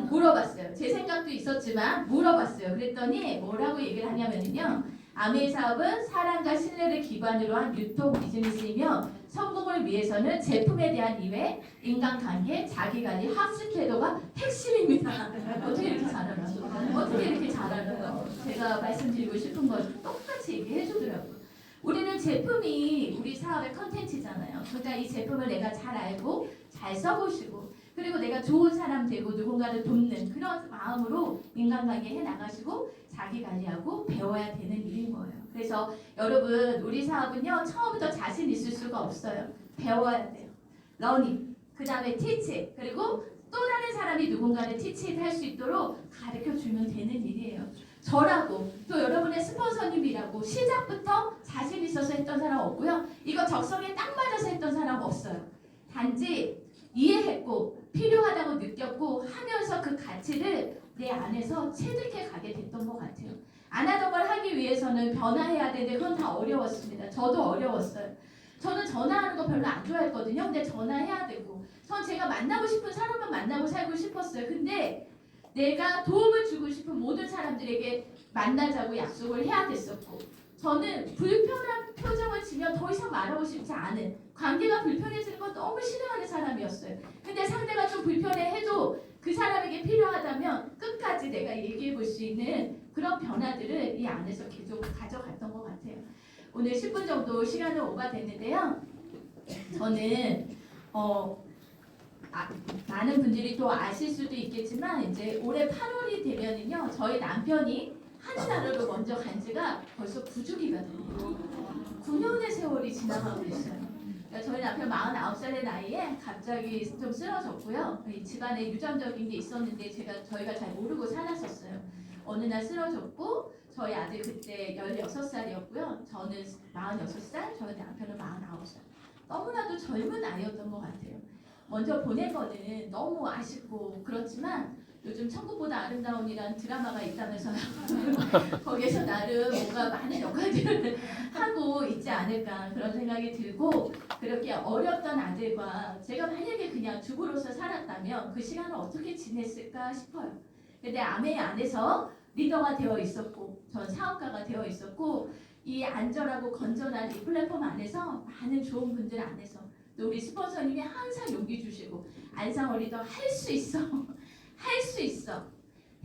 물어봤어요. 제 생각도 있었지만 물어봤어요. 그랬더니 뭐라고 얘기를 하냐면요. 아멘 사업은 사랑과 신뢰를 기반으로 한 유통 비즈니스이며 성공을 위해서는 제품에 대한 이해, 인간관계, 자기관리, 학습 태도가 핵심입니다. 어떻게 이렇게 잘하나? 어떻게 이렇게 잘하나? 제가 말씀드리고 싶은 건 똑같이 얘기해 주더라고요. 우리는 제품이 우리 사업의 컨텐츠잖아요. 그러니까 이 제품을 내가 잘 알고 잘 써보시고 그리고 내가 좋은 사람 되고 누군가를 돕는 그런 마음으로 인간관계 해나가시고 자기 관리하고 배워야 되는 일인 거예요. 그래서 여러분 우리 사업은요 처음부터 자신 있을 수가 없어요. 배워야 돼요. 러닝, 그 다음에 티치, 그리고 또 다른 사람이 누군가를 티치를 할 수 있도록 가르쳐주면 되는 일이에요. 저라고 또 여러분의 스폰서님이라고 시작부터 자신 있어서 했던 사람 없고요. 이거 적성에 딱 맞아서 했던 사람 없어요. 단지 이해했고 필요하다고 느꼈고 하면서 그 가치를 내 안에서 체득해 가게 됐던 것 같아요. 안 하던 걸 하기 위해서는 변화해야 되는데 그건 다 어려웠습니다. 저도 어려웠어요. 저는 전화하는 거 별로 안 좋아했거든요. 근데 전화해야 되고 전 제가 만나고 싶은 사람만 만나고 살고 싶었어요. 근데 내가 도움을 주고 싶은 모든 사람들에게 만나자고 약속을 해야 됐었고 저는 불편한 표정을 지면 더 이상 말하고 싶지 않은 관계가 불편해지는 건 너무 싫어하는 사람이었어요. 근데 상대가 좀 불편해해도 그 사람에게 필요하다면 끝까지 내가 얘기해 볼 수 있는 그런 변화들을 이 안에서 계속 가져갔던 것 같아요. 오늘 10분 정도 시간을 오버됐는데요. 저는 많은 분들이 또 아실 수도 있겠지만 이제 올해 8월이 되면은요 저희 남편이 하늘나라로 먼저 간 지가 벌써 9주기거든요. 9년의 세월이 지나가고 있어요. 그러니까 저희 남편 49살의 나이에 갑자기 좀 쓰러졌고요. 이 집안에 유전적인 게 있었는데 저희가 잘 모르고 살았었어요. 어느 날 쓰러졌고 저희 아들 그때 16살이었고요. 저는 46살, 저희 남편은 49살. 너무나도 젊은 아이였던 것 같아요. 먼저 보낸 거는 너무 아쉽고 그렇지만 요즘 천국보다 아름다운이라는 드라마가 있다면서요. 거기에서 나름 뭔가 많은 역할들을 하고 있지 않을까 그런 생각이 들고 그렇게 어렸던 아들과 제가 만약에 그냥 주부로서 살았다면 그 시간을 어떻게 지냈을까 싶어요. 근데 아메 안에서 리더가 되어 있었고 전 사업가가 되어 있었고 이 안전하고 건전한 이 플랫폼 안에서 많은 좋은 분들 안에서 또 우리 스폰서님이 항상 용기 주시고 안상월 리더 할 수 있어. 할 수 있어.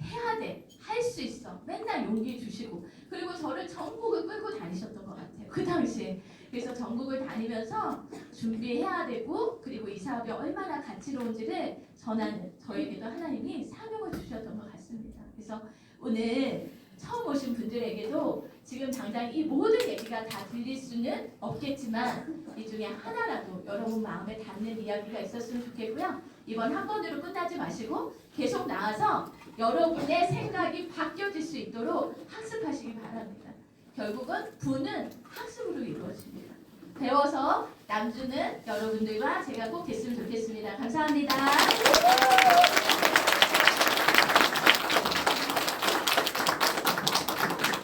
해야 돼. 할 수 있어. 맨날 용기 주시고 그리고 저를 전국을 끌고 다니셨던 것 같아요. 그 당시에. 그래서 전국을 다니면서 준비해야 되고 그리고 이 사업이 얼마나 가치로운지를 전하는 저에게도 하나님이 사명을 주셨던 것 같습니다. 그래서 오늘 처음 오신 분들에게도 지금 당장 이 모든 얘기가 다 들릴 수는 없겠지만 이 중에 하나라도 여러분 마음에 닿는 이야기가 있었으면 좋겠고요. 이번 한 번으로 끝나지 마시고 계속 나와서 여러분의 생각이 바뀌어질 수 있도록 학습하시기 바랍니다. 결국은 부는 학습으로 이루어집니다. 배워서 남주는 여러분들과 제가 꼭 됐으면 좋겠습니다. 감사합니다.